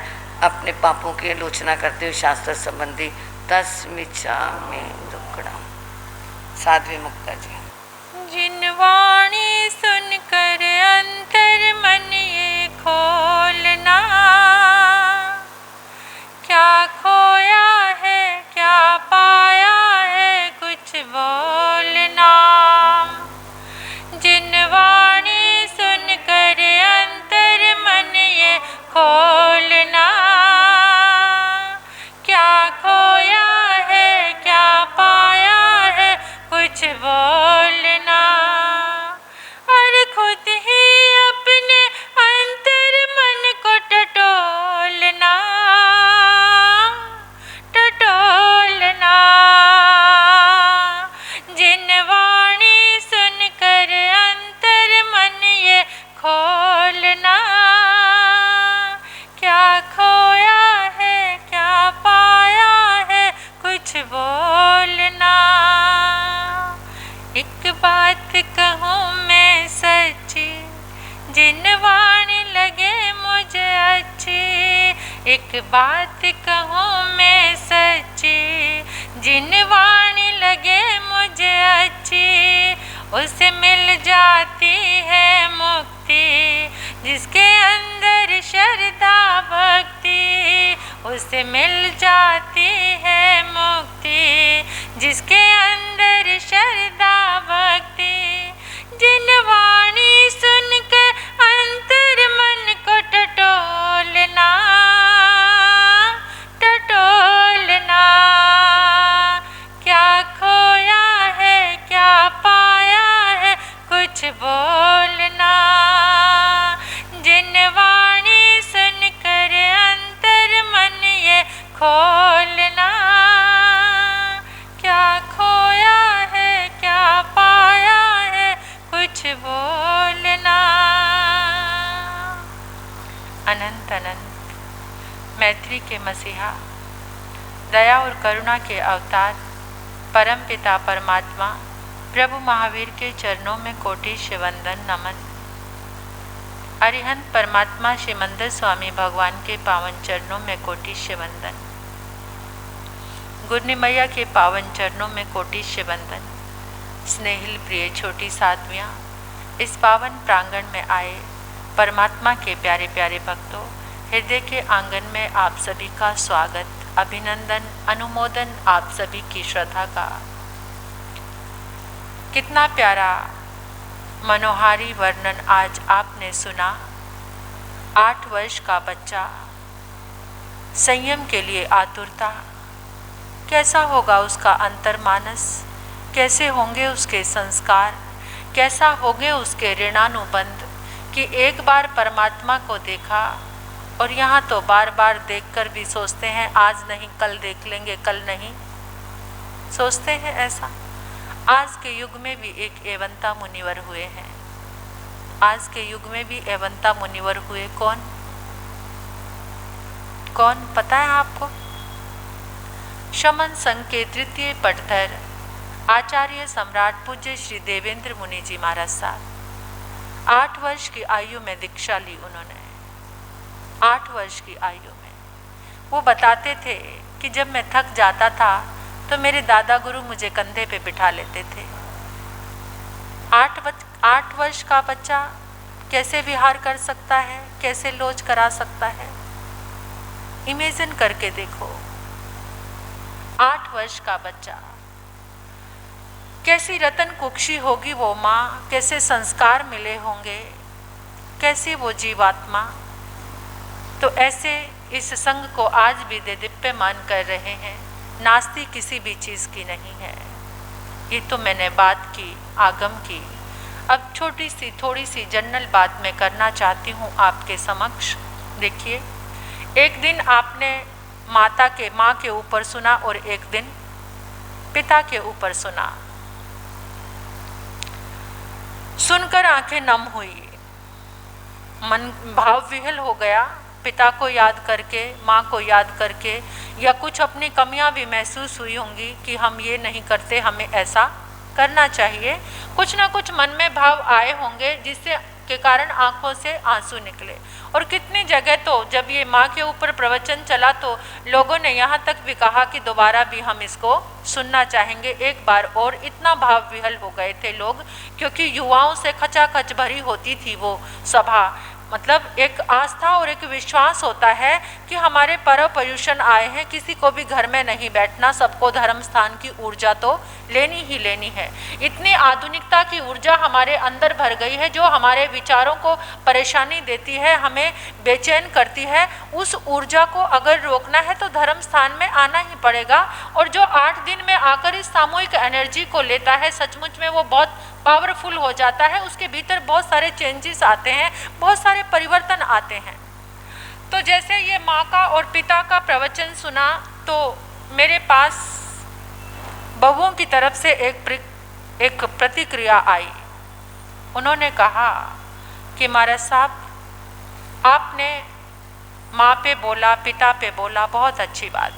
अपने पापों की आलोचना करते हुए शास्त्र संबंधी तस्मिचा में दुकड़ा। साध्वी मुक्ता जी। जिन वाणी सुनकर अंतर मन ये खोलना, क्या खोया है क्या पाया है कुछ बोलना। जिन वाणी सुनकर अंतर मन ये खोलना, क्या खोया है क्या पाया है कुछ बोलना। और खुद ही अपने अंतर मन को टटोलना, टटोलना। जिन वाणी सुनकर अंतर मन ये खोलना, क्या खोया है क्या पाया है कुछ बोलना। एक बात कहूँ मैं सच्ची, जिन वाणी लगे मुझे अच्छी। एक बात कहूँ मैं सच्ची, जिन वाणी लगे मुझे अच्छी। उसे मिल जाती है मुक्ति मुक्ति, जिसके अंदर श्रद्धा भक्ति उसे मिल जाती है मुक्ति, जिसके अंदर श्रद्धा भक्ति। जिन वाणी सुनकर अंतर मन को टटोलना, टटोलना, क्या खोया है क्या पाया है कुछ बोलना। जिन वाणी सुनकर अंतर मन ये खोलना, क्या खोया है क्या पाया है कुछ बोलना। अनंत अनंत मैत्री के मसीहा, दया और करुणा के अवतार परम पिता परमात्मा प्रभु महावीर के चरणों में कोटि वंदन नमन। अरिहंत परमात्मा श्रीमंदर स्वामी भगवान के पावन चरणों में कोटि वंदन। गुरनी मैया के पावन चरणों में कोटि वंदन। स्नेहिल प्रिय छोटी साधवियाँ, इस पावन प्रांगण में आए परमात्मा के प्यारे प्यारे भक्तों, हृदय के आंगन में आप सभी का स्वागत, अभिनंदन, अनुमोदन आप सभी की श्रद्धा का। कितना प्यारा मनोहारी वर्णन आज आपने सुना। 8 वर्ष का बच्चा, संयम के लिए आतुरता, कैसा होगा उसका अंतर्मानस, कैसे होंगे उसके संस्कार, कैसा होंगे उसके ऋणानुबंध कि एक बार परमात्मा को देखा और यहाँ तो बार बार देखकर भी सोचते हैं आज नहीं कल देख लेंगे, कल नहीं सोचते हैं ऐसा। आज के युग में भी एक एवंता मुनिवर हुए हैं। आज के युग में भी एवंता मुनिवर हुए कौन कौन पता है आपको? शमन संघ के 3य पटधर आचार्य सम्राट पूज्य श्री देवेंद्र मुनि जी महाराज साहब 8 वर्ष की आयु में दीक्षा ली उन्होंने। 8 वर्ष की आयु में वो बताते थे कि जब मैं थक जाता था तो मेरे दादा गुरु मुझे कंधे पे बिठा लेते थे। 8 वर्ष का बच्चा कैसे विहार कर सकता है, कैसे लोच करा सकता है? इमेजिन करके देखो। 8 वर्ष का बच्चा, कैसी रतन कुक्षी होगी वो माँ, कैसे संस्कार मिले होंगे, कैसी वो जीवात्मा। तो ऐसे इस संघ को आज भी देदीप्यमान कर रहे हैं। नास्ती किसी भी चीज़ की नहीं है। ये तो मैंने बात की, आगम की। अब छोटी सी थोड़ी सी जनरल बात मैं करना चाहती हूँ आपके समक्ष। देखिए, एक दिन आपने माँ के ऊपर सुना और एक दिन पिता के ऊपर सुना। सुनकर आंखें नम हुई, मन भाव विह्वल हो गया। पिता को याद करके, माँ को याद करके, या कुछ अपनी कमियां भी महसूस हुई होंगी कि हम ये नहीं करते, हमें ऐसा करना चाहिए। कुछ ना कुछ मन में भाव आए होंगे जिससे के कारण आंखों से आंसू निकले। और कितनी जगह तो जब ये माँ के ऊपर प्रवचन चला तो लोगों ने यहाँ तक भी कहा कि दोबारा भी हम इसको सुनना चाहेंगे एक बार और। इतना भाव विह्वल हो गए थे लोग, क्योंकि युवाओं से खचाखच भरी होती थी वो सभा। मतलब एक आस्था और एक विश्वास होता है कि हमारे परम पर्युषण आए हैं, किसी को भी घर में नहीं बैठना, सबको धर्म स्थान की ऊर्जा तो लेनी ही लेनी है। इतनी आधुनिकता की ऊर्जा हमारे अंदर भर गई है जो हमारे विचारों को परेशानी देती है, हमें बेचैन करती है। उस ऊर्जा को अगर रोकना है तो धर्म स्थान में आना ही पड़ेगा। और जो 8 दिन में आकर इस सामूहिक एनर्जी को लेता है, सचमुच में वो बहुत पावरफुल हो जाता है। उसके भीतर बहुत सारे चेंजेस आते हैं, बहुत सारे परिवर्तन आते हैं। तो जैसे ये माँ का और पिता का प्रवचन सुना तो मेरे पास बहुओं की तरफ से एक प्रतिक्रिया आई। उन्होंने कहा कि महाराज साहब, आपने माँ पे बोला, पिता पे बोला, बहुत अच्छी बात।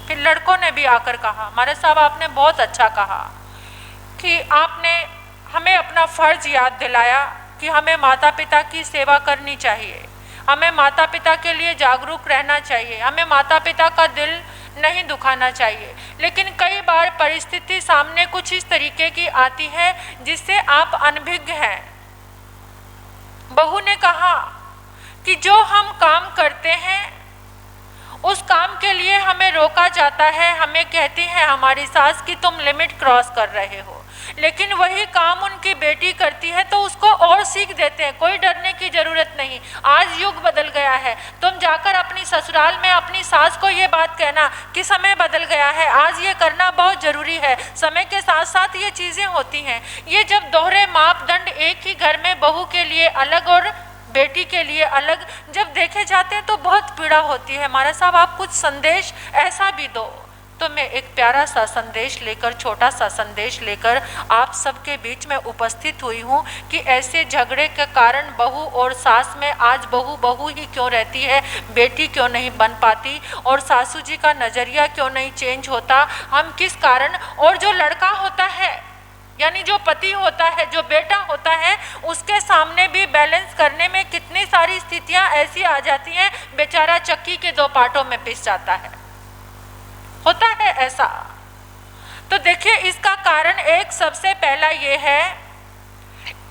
फिर लड़कों ने भी आकर कहा, महाराज साहब आपने बहुत अच्छा कहा कि आपने हमें अपना फ़र्ज याद दिलाया कि हमें माता पिता की सेवा करनी चाहिए, हमें माता पिता के लिए जागरूक रहना चाहिए, हमें माता पिता का दिल नहीं दुखाना चाहिए। लेकिन कई बार परिस्थिति सामने कुछ इस तरीके की आती है जिससे आप अनभिज्ञ हैं, बहू ने कहा कि जो हम काम करते हैं उस काम के लिए हमें रोका जाता है, हमें कहती है हमारी सास कि तुम लिमिट क्रॉस कर रहे हो, लेकिन वही काम उनकी बेटी करती है तो उसको और सीख देते हैं। कोई डरने की जरूरत नहीं, आज युग बदल गया है। तुम जाकर अपनी ससुराल में अपनी सास को ये बात कहना कि समय बदल गया है, आज ये करना बहुत जरूरी है। समय के साथ साथ ये चीज़ें होती हैं। ये जब दोहरे मापदंड एक ही घर में बहू के लिए अलग और बेटी के लिए अलग जब देखे जाते हैं तो बहुत पीड़ा होती है। महाराज साहब, आप कुछ संदेश ऐसा भी दो। तो मैं एक प्यारा सा संदेश लेकर, छोटा सा संदेश लेकर आप सबके बीच में उपस्थित हुई हूँ कि ऐसे झगड़े के कारण बहू और सास में आज बहू बहू ही क्यों रहती है, बेटी क्यों नहीं बन पाती, और सासू जी का नज़रिया क्यों नहीं चेंज होता, हम किस कारण। और जो लड़का होता है, यानी जो पति होता है, जो बेटा होता है, उसके सामने भी बैलेंस करने में कितनी सारी स्थितियां ऐसी आ जाती हैं, बेचारा चक्की के दो पार्टों में पिस जाता है, होता है ऐसा। तो देखिए, इसका कारण एक सबसे पहला ये है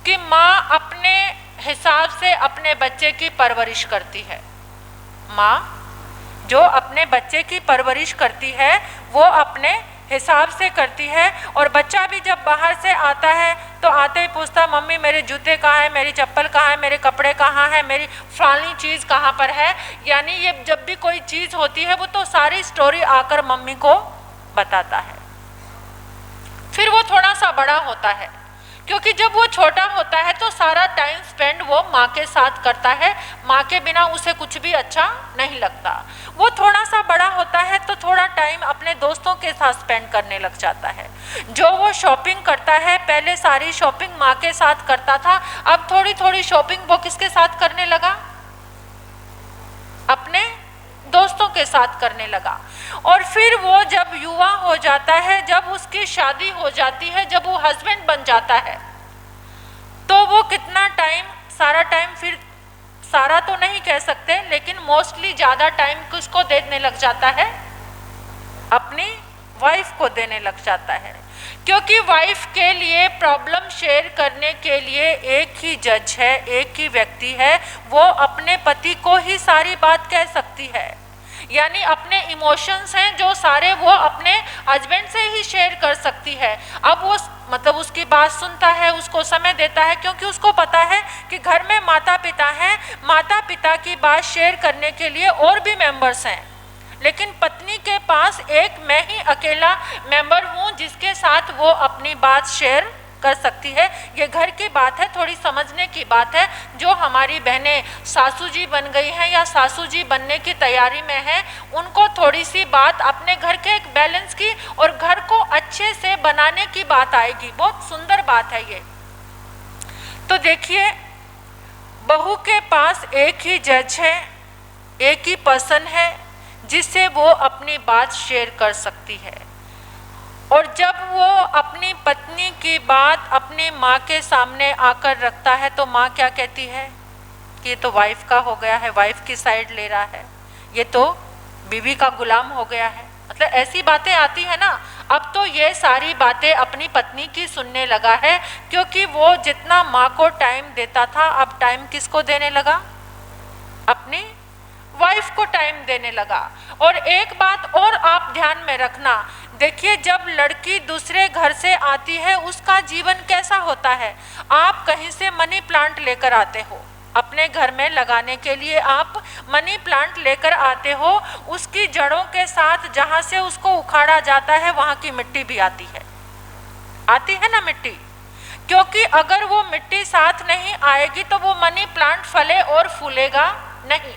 कि माँ अपने हिसाब से अपने बच्चे की परवरिश करती है। माँ जो अपने बच्चे की परवरिश करती है वो अपने हिसाब से करती है। और बच्चा भी जब बाहर से आता है तो आते ही पूछता, मम्मी मेरे जूते कहाँ हैं, मेरी चप्पल कहाँ है, मेरे कपड़े कहाँ हैं, मेरी फलानी चीज़ कहाँ पर है। यानी ये जब भी कोई चीज़ होती है वो तो सारी स्टोरी आकर मम्मी को बताता है। फिर वो थोड़ा सा बड़ा होता है, क्योंकि जब वो छोटा होता है तो सारा टाइम स्पेंड वो माँ के साथ करता है, माँ के बिना उसे कुछ भी अच्छा नहीं लगता। वो थोड़ा सा बड़ा होता है तो थोड़ा टाइम अपने दोस्तों के साथ स्पेंड करने लग जाता है। जो वो शॉपिंग करता है, पहले सारी शॉपिंग माँ के साथ करता था, अब थोड़ी थोड़ी शॉपिंग वो किसके साथ करने लगा, अपने दोस्तों के साथ करने लगा। और फिर वो जब युवा हो जाता है, जब उसकी शादी हो जाती है, जब वो हस्बैंड बन जाता है, तो वो कितना टाइम, सारा टाइम, फिर सारा तो नहीं कह सकते लेकिन मोस्टली ज़्यादा टाइम किसको देने लग जाता है, अपनी वाइफ को देने लग जाता है। क्योंकि वाइफ के लिए प्रॉब्लम शेयर करने के लिए एक ही जज है, एक ही व्यक्ति है, वो अपने पति को ही सारी बात कह सकती है। यानी अपने इमोशंस हैं जो सारे वो अपने हस्बैंड से ही शेयर कर सकती है। अब वो मतलब उसकी बात सुनता है, उसको समय देता है, क्योंकि उसको पता है कि घर में माता पिता हैं, माता पिता की बात शेयर करने के लिए और भी मेंबर्स हैं, लेकिन पत्नी के पास एक मैं ही अकेला मेंबर हूँ जिसके साथ वो अपनी बात शेयर कर सकती है। ये घर की बात है, थोड़ी समझने की बात है। जो हमारी बहनें सासू जी बन गई हैं या सासू जी बनने की तैयारी में हैं, उनको थोड़ी सी बात अपने घर के एक बैलेंस की और घर को अच्छे से बनाने की बात आएगी। बहुत सुंदर बात है ये। तो देखिए, बहू के पास एक ही जज है, एक ही पर्सन है जिससे वो अपनी बात शेयर कर सकती है। और जब वो अपनी पत्नी की बात अपनी माँ के सामने आकर रखता है तो माँ क्या कहती है कि ये तो वाइफ का हो गया है, वाइफ की साइड ले रहा है, ये तो बीवी का गुलाम हो गया है। मतलब ऐसी बातें आती है ना। अब तो ये सारी बातें अपनी पत्नी की सुनने लगा है, क्योंकि वो जितना माँ को टाइम देता था अब टाइम किसको देने लगा, अपनी वाइफ को टाइम देने लगा। और एक बात और आप ध्यान में रखना, देखिए जब लड़की दूसरे घर से आती है उसका जीवन कैसा होता है। आप कहीं से मनी प्लांट लेकर आते हो, अपने घर में लगाने के लिए आप मनी प्लांट लेकर आते हो, उसकी जड़ों के साथ जहाँ से उसको उखाड़ा जाता है वहाँ की मिट्टी भी आती है ना मिट्टी। क्योंकि अगर वो मिट्टी साथ नहीं आएगी तो वो मनी प्लांट फले और फूलेगा नहीं।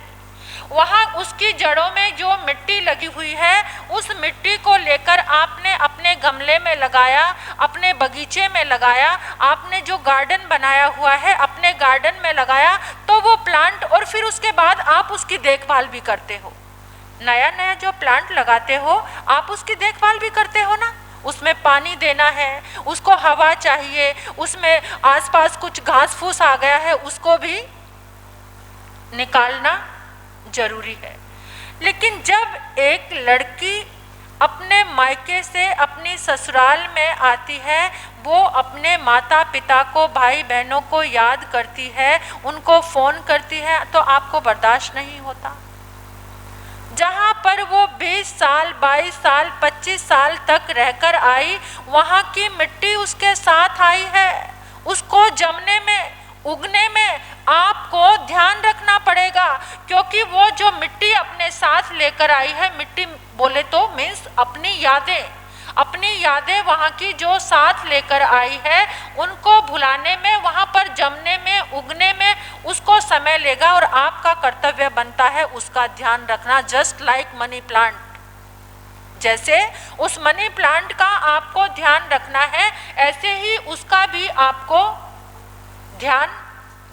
वहाँ उसकी जड़ों में जो मिट्टी लगी हुई है, उस मिट्टी को लेकर आपने अपने गमले में लगाया, अपने बगीचे में लगाया, आपने जो गार्डन बनाया हुआ है अपने गार्डन में लगाया, तो वो प्लांट, और फिर उसके बाद आप उसकी देखभाल भी करते हो। नया नया जो प्लांट लगाते हो आप उसकी देखभाल भी करते हो ना, उसमें पानी देना है, उसको हवा चाहिए, उसमें आसपास कुछ घास फूस आ गया है उसको भी निकालना जरूरी है। लेकिन जब एक लड़की अपने मायके से अपनी ससुराल में आती है, वो अपने माता पिता को, भाई बहनों को याद करती है, उनको फ़ोन करती है, तो आपको बर्दाश्त नहीं होता। जहाँ पर वो 20 साल, 22 साल, 25 साल तक रहकर आई, वहाँ की मिट्टी उसके साथ आई है। उसको जमने में, उगने में आपको ध्यान रखना पड़ेगा, क्योंकि वो जो मिट्टी अपने साथ लेकर आई है, मिट्टी बोले तो मीन्स अपनी यादें वहाँ की जो साथ लेकर आई है, उनको भुलाने में, वहाँ पर जमने में, उगने में उसको समय लेगा। और आपका कर्तव्य बनता है उसका ध्यान रखना। जस्ट लाइक मनी प्लांट, जैसे उस मनी प्लांट का आपको ध्यान रखना है, ऐसे ही उसका भी आपको ध्यान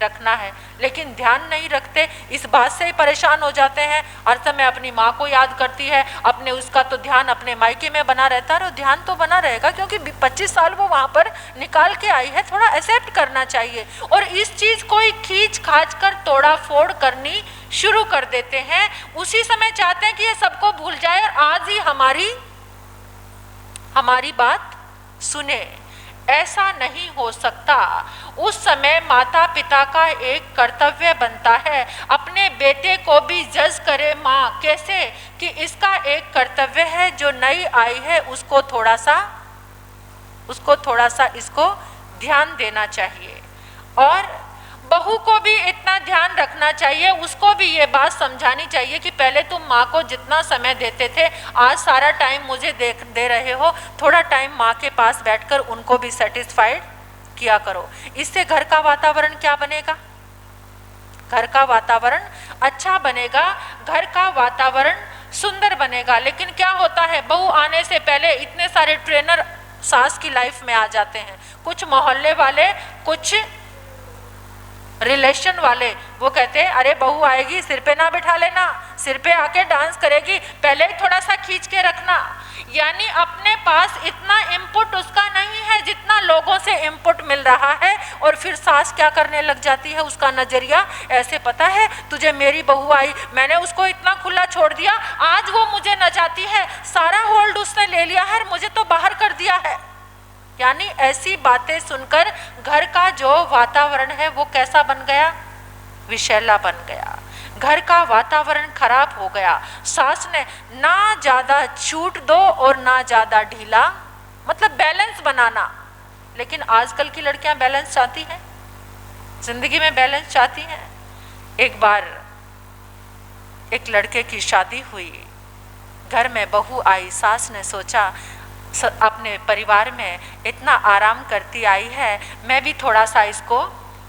रखना है। लेकिन ध्यान नहीं रखते, इस बात से ही परेशान हो जाते हैं। हर समय अपनी माँ को याद करती है, अपने उसका तो ध्यान अपने मायके में बना रहता है। और ध्यान तो बना रहेगा क्योंकि 25 साल वो वहाँ पर निकाल के आई है, थोड़ा एक्सेप्ट करना चाहिए। और इस चीज़ को ही खींच खाच कर तोड़ा फोड़ करनी शुरू कर देते हैं। उसी समय चाहते हैं कि ये सबको भूल जाए और आज ही हमारी बात सुने। ऐसा नहीं हो सकता। उस समय माता पिता का एक कर्तव्य बनता है, अपने बेटे को भी जज करे माँ, कैसे कि इसका एक कर्तव्य है, जो नई आई है उसको थोड़ा सा इसको ध्यान देना चाहिए। और बहू को भी इतना ध्यान रखना चाहिए, उसको भी ये बात समझानी चाहिए कि पहले तुम माँ को जितना समय देते थे, आज सारा टाइम मुझे दे रहे हो, थोड़ा टाइम माँ के पास बैठकर उनको भी सेटिस्फाइड किया करो। इससे घर का वातावरण क्या बनेगा? घर का वातावरण अच्छा बनेगा, घर का वातावरण सुंदर बनेगा। लेकिन क्या होता है, बहू आने से पहले इतने सारे ट्रेनर सास की लाइफ में आ जाते हैं, कुछ मोहल्ले वाले, कुछ रिलेशन वाले। वो कहते हैं अरे बहू आएगी, सिर पे ना बिठा लेना, सिर पे आके डांस करेगी, पहले ही थोड़ा सा खींच के रखना। यानी अपने पास इतना इनपुट उसका नहीं है जितना लोगों से इनपुट मिल रहा है। और फिर सास क्या करने लग जाती है, उसका नजरिया ऐसे, पता है तुझे मेरी बहू आई, मैंने उसको इतना खुला छोड़ दिया, आज वो मुझे न जाती है, सारा होल्ड उसने ले लिया है, मुझे तो बाहर कर दिया है। यानी ऐसी बातें सुनकर घर का जो वातावरण है वो कैसा बन गया? विषैला बन गया। घर का वातावरण खराब हो गया। सास ने ना ज्यादा छूट दो और ना ज्यादा ढीला, मतलब बैलेंस बनाना। लेकिन आजकल की लड़कियां बैलेंस चाहती हैं, जिंदगी में बैलेंस चाहती हैं। एक बार एक लड़के की शादी हुई, घर में बहू आई, सास ने सोचा अपने परिवार में इतना आराम करती आई है, मैं भी थोड़ा सा इसको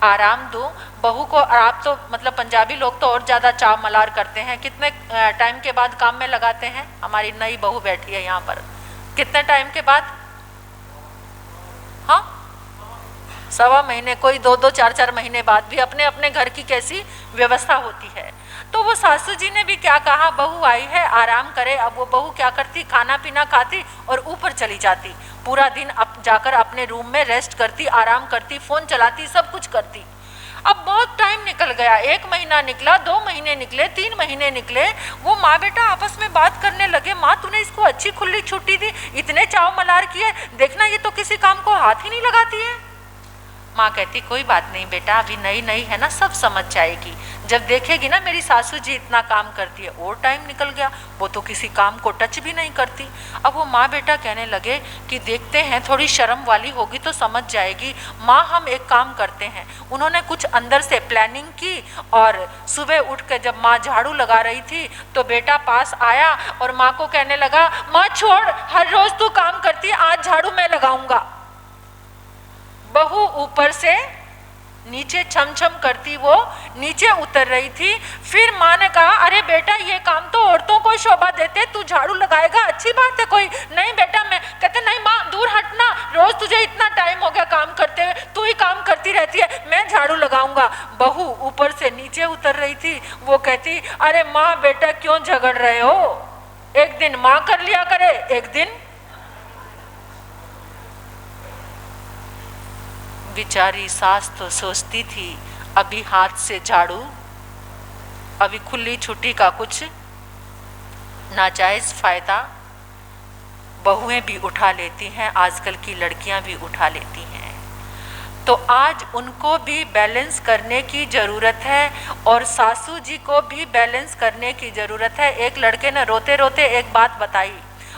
आराम दूं। बहू को, आप तो मतलब पंजाबी लोग तो और ज़्यादा चाव मलार करते हैं, कितने टाइम के बाद काम में लगाते हैं। हमारी नई बहू बैठी है यहाँ पर, कितने टाइम के बाद? हाँ, 1.25 महीने, कोई 2-2, 4-4 महीने बाद भी अपने अपने घर की कैसी व्यवस्था होती है। तो वो सासू जी ने भी क्या कहा, बहू आई है आराम करे। अब वो बहू क्या करती, खाना पीना खाती और ऊपर चली जाती, पूरा दिन जाकर अपने रूम में रेस्ट करती, आराम करती, फोन चलाती, सब कुछ करती। अब बहुत टाइम निकल गया, 1 महीना निकला, 2 महीने निकले, 3 महीने निकले। वो माँ बेटा आपस में बात करने लगे, माँ तूने इसको अच्छी खुली छुट्टी दी, इतने चाव मलार किए, देखना ये तो किसी काम को हाथ ही नहीं लगाती है। माँ कहती कोई बात नहीं बेटा, अभी नई नई है ना, सब समझ जाएगी, जब देखेगी ना मेरी सासू जी इतना काम करती है। और टाइम निकल गया, वो तो किसी काम को टच भी नहीं करती। अब वो माँ बेटा कहने लगे कि देखते हैं, थोड़ी शर्म वाली होगी तो समझ जाएगी। माँ हम एक काम करते हैं। उन्होंने कुछ अंदर से प्लानिंग की और सुबह उठ के जब माँ झाड़ू लगा रही थी तो बेटा पास आया और माँ को कहने लगा, माँ छोड़, हर रोज तू काम करती है, आज झाड़ू मैं लगाऊंगा। बहू ऊपर से नीचे छम छम करती वो नीचे उतर रही थी। फिर माँ ने कहा अरे बेटा ये काम तो औरतों को शोभा देते, तू झाड़ू लगाएगा, अच्छी बात है। कोई नहीं बेटा, मैं कहते नहीं माँ दूर हटना, रोज तुझे इतना टाइम हो गया काम करते हुए, तू ही काम करती रहती है, मैं झाड़ू लगाऊंगा। बहू ऊपर से नीचे उतर रही थी, वो कहती अरे माँ बेटा क्यों झगड़ रहे हो, एक दिन माँ कर लिया करे, एक दिन। बेचारी सास तो सोचती थी अभी हाथ से झाड़ू, अभी खुली छुट्टी का कुछ नाजायज फायदा बहुएं भी उठा लेती हैं, आजकल की लड़कियां भी उठा लेती हैं। तो आज उनको भी बैलेंस करने की ज़रूरत है और सासू जी को भी बैलेंस करने की ज़रूरत है। एक लड़के ने रोते रोते एक बात बताई,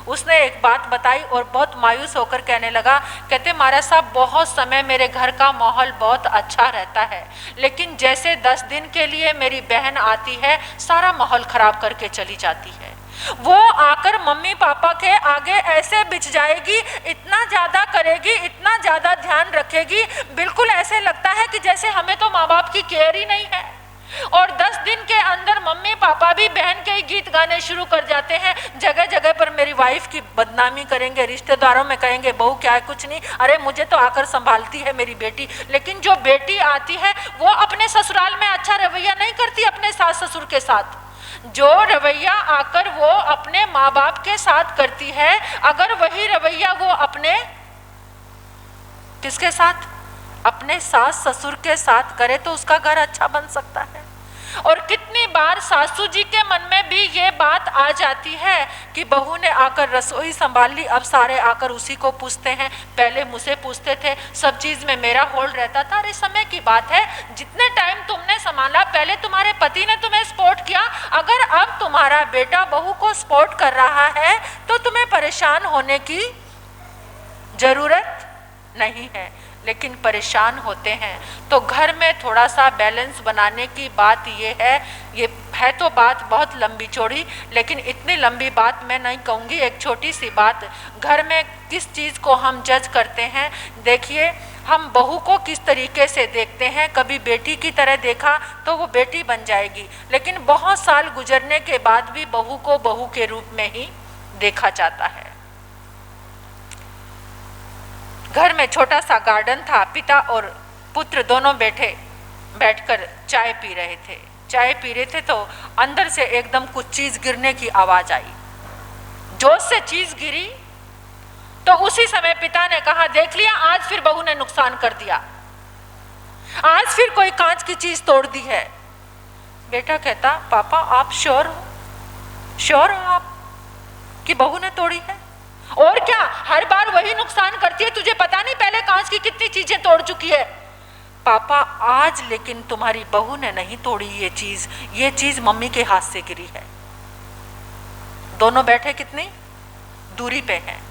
उसने एक बात बताई और बहुत मायूस होकर कहने लगा, कहते महाराज साहब बहुत समय मेरे घर का माहौल बहुत अच्छा रहता है, लेकिन जैसे 10 दिन के लिए मेरी बहन आती है सारा माहौल ख़राब करके चली जाती है। वो आकर मम्मी पापा के आगे ऐसे बिछ जाएगी, इतना ज़्यादा करेगी, इतना ज़्यादा ध्यान रखेगी, बिल्कुल ऐसे लगता है कि जैसे हमें तो माँ बाप की केयर ही नहीं है। और 10 दिन के अंदर मम्मी पापा भी बहन के ही गीत गाने शुरू कर जाते हैं, जगह जगह पर मेरी वाइफ की बदनामी करेंगे, रिश्तेदारों में कहेंगे बहू क्या है, कुछ नहीं, अरे मुझे तो आकर संभालती है मेरी बेटी। लेकिन जो बेटी आती है वो अपने ससुराल में अच्छा रवैया नहीं करती अपने सास ससुर के साथ, जो रवैया आकर वो अपने माँ बाप के साथ करती है, अगर वही रवैया वो अपने किसके साथ, अपने सास ससुर के साथ करे तो उसका घर अच्छा बन सकता है। और कितनी बार सासू जी के मन में भी ये बात आ जाती है कि बहू ने आकर रसोई संभाल ली, अब सारे आकर उसी को पूछते हैं, पहले मुझसे पूछते थे, सब चीज में मेरा होल्ड रहता था। अरे समय की बात है, जितने टाइम तुमने संभाला पहले तुम्हारे पति ने तुम्हें सपोर्ट किया, अगर अब तुम्हारा बेटा बहू को सपोर्ट कर रहा है तो तुम्हें परेशान होने की जरूरत नहीं है। लेकिन परेशान होते हैं तो घर में थोड़ा सा बैलेंस बनाने की बात ये है तो बात बहुत लंबी चौड़ी, लेकिन इतनी लंबी बात मैं नहीं कहूँगी, एक छोटी सी बात। घर में किस चीज़ को हम जज करते हैं, देखिए हम बहू को किस तरीके से देखते हैं, कभी बेटी की तरह देखा तो वो बेटी बन जाएगी, लेकिन बहुत साल गुजरने के बाद भी बहू को बहू के रूप में ही देखा जाता है। घर में छोटा सा गार्डन था, पिता और पुत्र दोनों बैठकर चाय पी रहे थे। चाय पी रहे थे तो अंदर से एकदम कुछ चीज गिरने की आवाज आई, जोर से चीज गिरी तो उसी समय पिता ने कहा, देख लिया आज फिर बहू ने नुकसान कर दिया, आज फिर कोई कांच की चीज तोड़ दी है। बेटा कहता, पापा आप श्योर हो आप कि बहू ने तोड़ी है? और क्या, हर बार वही नुकसान करती है, तुझे पता नहीं पहले कांच की कितनी चीजें तोड़ चुकी है। पापा आज लेकिन तुम्हारी बहू ने नहीं तोड़ी ये चीज मम्मी के हाथ से गिरी है। दोनों बैठे कितनी दूरी पे हैं।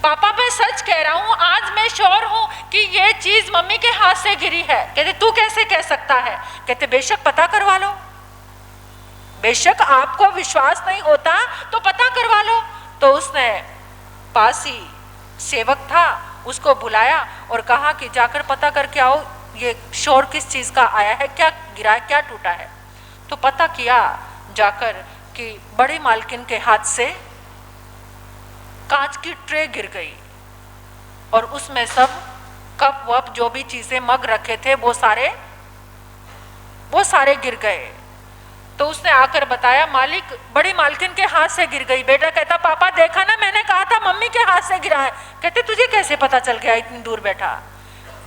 पापा मैं सच कह रहा हूं, आज मैं श्योर हूं कि ये चीज मम्मी के हाथ से गिरी है। कहते तू कैसे कह सकता है? कहते बेशक पता करवा लो, बेशक आपको विश्वास नहीं होता तो पता करवा लो। तो उसने पास ही सेवक था, उसको बुलाया और कहा कि जाकर पता करके आओ ये शोर किस चीज का आया है, क्या गिरा है, क्या टूटा है। तो पता किया जाकर कि बड़ी मालकिन के हाथ से कांच की ट्रे गिर गई और उसमें सब कप वप जो भी चीजें मग रखे थे वो सारे गिर गए। तो उसने आकर बताया, मालिक बड़ी मालकिन के हाथ से गिर गई। बेटा कहता, पापा देखा ना, मैंने कहा था मम्मी के हाथ से गिरा है। कहते तुझे कैसे पता चल गया इतनी दूर बैठा?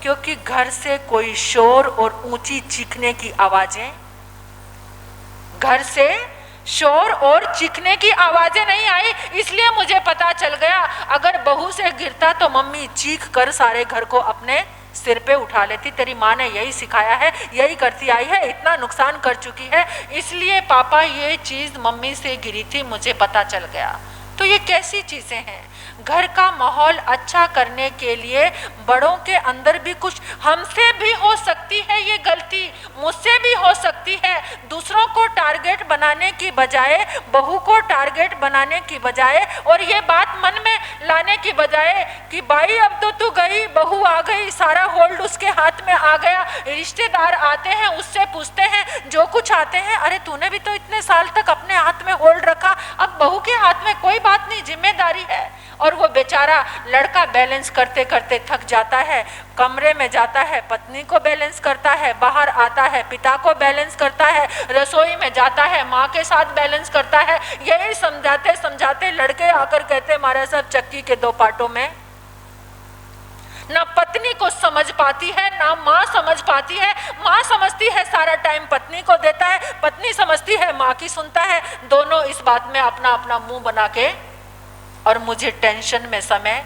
क्योंकि घर से कोई शोर और ऊंची चीखने की आवाजें, घर से शोर और चीखने की आवाजें नहीं आई, इसलिए मुझे पता चल गया अगर बहू से गिरता तो मम्मी चीख कर सारे घर को अपने सिर पे उठा लेती। तेरी माँ ने यही सिखाया है, यही करती आई है, इतना नुकसान कर चुकी है, इसलिए पापा ये चीज मम्मी से गिरी थी, मुझे पता चल गया। तो ये कैसी चीजें हैं? घर का माहौल अच्छा करने के लिए बड़ों के अंदर भी कुछ, हमसे भी हो सकती है ये गलती, मुझसे भी हो सकती है। दूसरों को टारगेट बनाने की बजाय, बहू को टारगेट बनाने की बजाय और ये बात मन में लाने की बजाय कि भाई अब तो तू गई, बहू आ गई, सारा होल्ड उसके हाथ में आ गया, रिश्तेदार आते हैं उससे पूछते हैं, जो कुछ आते हैं, अरे तूने भी तो इतने साल तक अपने हाथ में होल्ड रखा, अब बहू के हाथ में कोई बात नहीं, जिम्मेदारी है। और वो बेचारा लड़का बैलेंस करते करते थक जाता है, कमरे में जाता है, पत्नी को बैलेंस करता है, बाहर आता है, पिता को बैलेंस करता है, रसोई में जाता है, माँ के साथ बैलेंस करता है। यही समझाते समझाते लड़के आकर कहते, हमारे सब चक्की के दो पाटों में, ना पत्नी को समझ पाती है ना माँ समझ पाती है। माँ समझती है सारा टाइम पत्नी को देता है, पत्नी समझती है माँ की सुनता है, दोनों इस बात में अपना अपना मुंह बना के और मुझे टेंशन में समय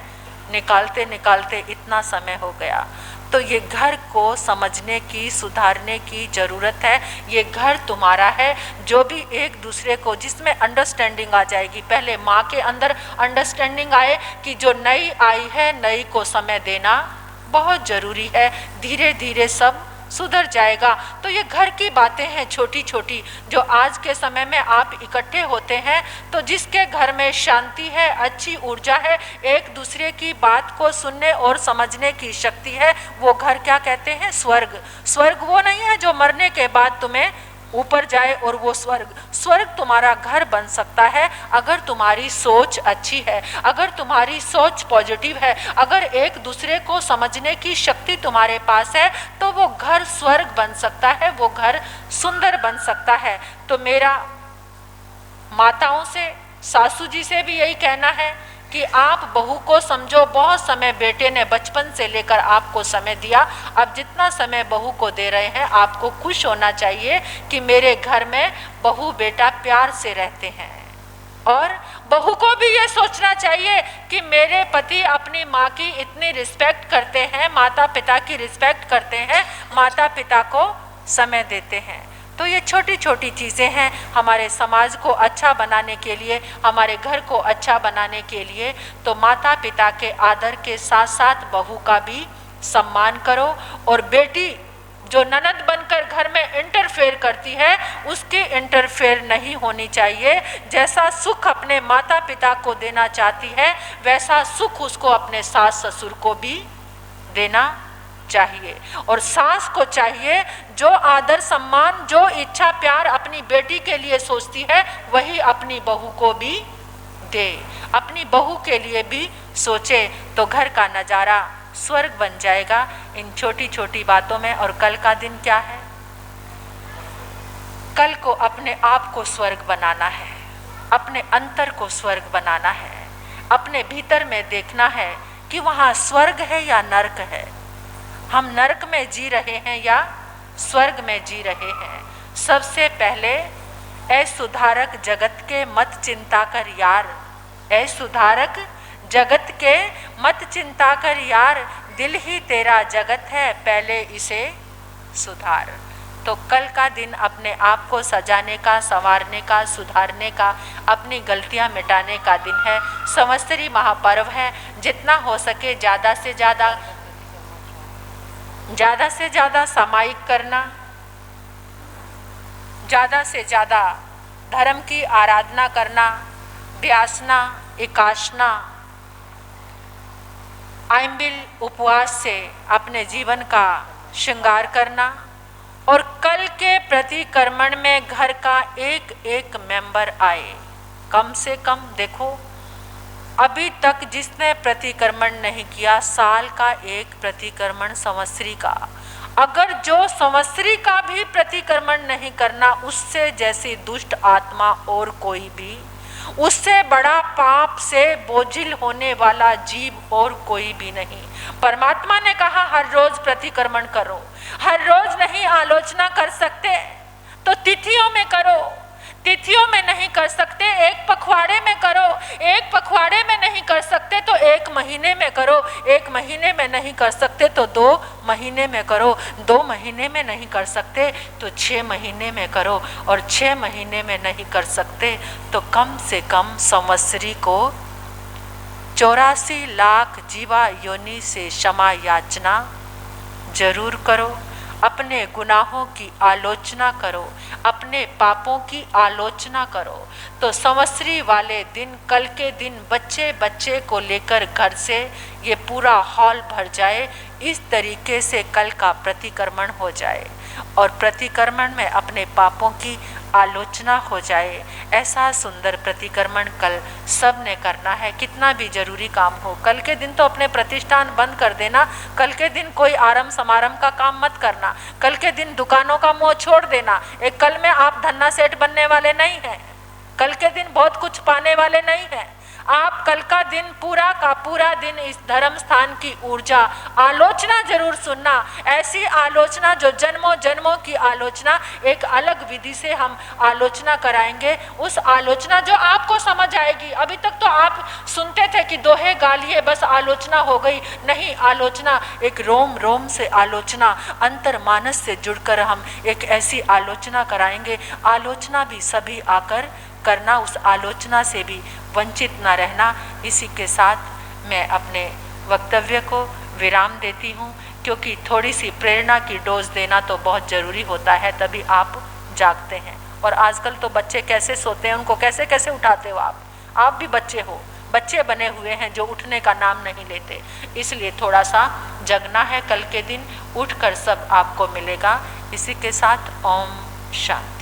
निकालते निकालते इतना समय हो गया। तो ये घर को समझने की, सुधारने की ज़रूरत है। ये घर तुम्हारा है। जो भी एक दूसरे को, जिसमें अंडरस्टैंडिंग आ जाएगी, पहले माँ के अंदर अंडरस्टैंडिंग आए कि जो नई आई है, नई को समय देना बहुत ज़रूरी है। धीरे धीरे सब सुधर जाएगा। तो ये घर की बातें हैं छोटी छोटी, जो आज के समय में आप इकट्ठे होते हैं तो जिसके घर में शांति है, अच्छी ऊर्जा है, एक दूसरे की बात को सुनने और समझने की शक्ति है, वो घर क्या कहते हैं? स्वर्ग। स्वर्ग वो नहीं है जो मरने के बाद तुम्हें ऊपर जाए और वो स्वर्ग। स्वर्ग तुम्हारा घर बन सकता है अगर तुम्हारी सोच अच्छी है, अगर तुम्हारी सोच पॉजिटिव है, अगर एक दूसरे को समझने की शक्ति तुम्हारे पास है, तो वो घर स्वर्ग बन सकता है, वो घर सुंदर बन सकता है। तो मेरा माताओं से, सासू जी से भी यही कहना है कि आप बहू को समझो। बहुत समय बेटे ने बचपन से लेकर आपको समय दिया, अब जितना समय बहू को दे रहे हैं, आपको खुश होना चाहिए कि मेरे घर में बहू बेटा प्यार से रहते हैं। और बहू को भी ये सोचना चाहिए कि मेरे पति अपनी माँ की इतनी रिस्पेक्ट करते हैं, माता पिता की रिस्पेक्ट करते हैं, माता पिता को समय देते हैं। तो ये छोटी छोटी चीज़ें हैं हमारे समाज को अच्छा बनाने के लिए, हमारे घर को अच्छा बनाने के लिए। तो माता पिता के आदर के साथ साथ बहू का भी सम्मान करो। और बेटी जो ननद बनकर घर में इंटरफेयर करती है, उसकी इंटरफेयर नहीं होनी चाहिए। जैसा सुख अपने माता पिता को देना चाहती है, वैसा सुख उसको अपने सास ससुर को भी देना चाहिए। और सास को चाहिए जो आदर सम्मान, जो इच्छा प्यार अपनी बेटी के लिए सोचती है, वही अपनी बहू को भी दे, अपनी बहू के लिए भी सोचे, तो घर का नज़ारा स्वर्ग बन जाएगा इन छोटी छोटी बातों में। और कल का दिन क्या है? कल को अपने आप को स्वर्ग बनाना है, अपने अंतर को स्वर्ग बनाना है, अपने भीतर में देखना है कि वहाँ स्वर्ग है या नर्क है, हम नरक में जी रहे हैं या स्वर्ग में जी रहे हैं। सबसे पहले ऐ सुधारक जगत के मत चिंता कर यार, ऐ सुधारक जगत के मत चिंता कर यार, दिल ही तेरा जगत है, पहले इसे सुधार। तो कल का दिन अपने आप को सजाने का, संवारने का, सुधारने का, अपनी गलतियां मिटाने का दिन है। संवत्सरी महापर्व है, जितना हो सके ज़्यादा से ज़्यादा सामायिक करना, ज़्यादा से ज़्यादा धर्म की आराधना करना, व्यासना, एकाशना, आइम्बिल उपवास से अपने जीवन का श्रृंगार करना। और कल के प्रतिक्रमण में घर का एक एक मेंबर आए, कम से कम देखो अभी तक जिसने प्रतिक्रमण नहीं किया, साल का एक प्रतिक्रमण संवत्सरी का, अगर जो संवत्सरी का भी प्रतिक्रमण नहीं करना, उससे जैसी दुष्ट आत्मा और कोई भी, उससे बड़ा पाप से बोझिल होने वाला जीव और कोई भी नहीं। परमात्मा ने कहा हर रोज प्रतिक्रमण करो, हर रोज नहीं आलोचना कर सकते तो तिथियों में करो, तिथियों में नहीं कर सकते एक पखवाड़े में करो, एक पखवाड़े में नहीं कर सकते तो एक महीने में करो, एक महीने में नहीं कर सकते तो 2 महीने में करो, 2 महीने में नहीं कर सकते तो 6 महीने में करो, और 6 महीने में नहीं कर सकते तो कम से कम संवत्सरी को 84 लाख जीवा योनि से क्षमा याचना जरूर करो। अपने गुनाहों की आलोचना करो, अपने पापों की आलोचना करो। तो संवत्सरी वाले दिन, कल के दिन बच्चे बच्चे को लेकर घर से ये पूरा हॉल भर जाए, इस तरीके से कल का प्रतिक्रमण हो जाए और प्रतिक्रमण में अपने पापों की आलोचना हो जाए। ऐसा सुंदर प्रतिक्रमण कल सब ने करना है, कितना भी जरूरी काम हो। कल के दिन तो अपने प्रतिष्ठान बंद कर देना, कल के दिन कोई आरंभ समारंभ का काम मत करना, कल के दिन दुकानों का मोह छोड़ देना। एक कल में आप धन्ना सेठ बनने वाले नहीं हैं, कल के दिन बहुत कुछ पाने वाले नहीं हैं। आप कल का दिन पूरा का पूरा दिन इस धर्म स्थान की ऊर्जा आलोचना जरूर सुनना, ऐसी आलोचना जो जन्मों जन्मों की आलोचना, एक अलग विधि से हम आलोचना कराएंगे, उस आलोचना जो आपको समझ आएगी। अभी तक तो आप सुनते थे कि दोहे गा लिए बस आलोचना हो गई, नहीं, आलोचना एक रोम रोम से आलोचना, अंतर मानस से जुड़कर हम एक ऐसी आलोचना कराएंगे। आलोचना भी सभी आकर करना, उस आलोचना से भी वंचित न रहना। इसी के साथ मैं अपने वक्तव्य को विराम देती हूँ, क्योंकि थोड़ी सी प्रेरणा की डोज देना तो बहुत ज़रूरी होता है, तभी आप जागते हैं। और आजकल तो बच्चे कैसे सोते हैं, उनको कैसे कैसे उठाते हो आप भी बच्चे हो, बच्चे बने हुए हैं जो उठने का नाम नहीं लेते। इसलिए थोड़ा सा जगना है, कल के दिन उठकर सब आपको मिलेगा। इसी के साथ ओम शांति।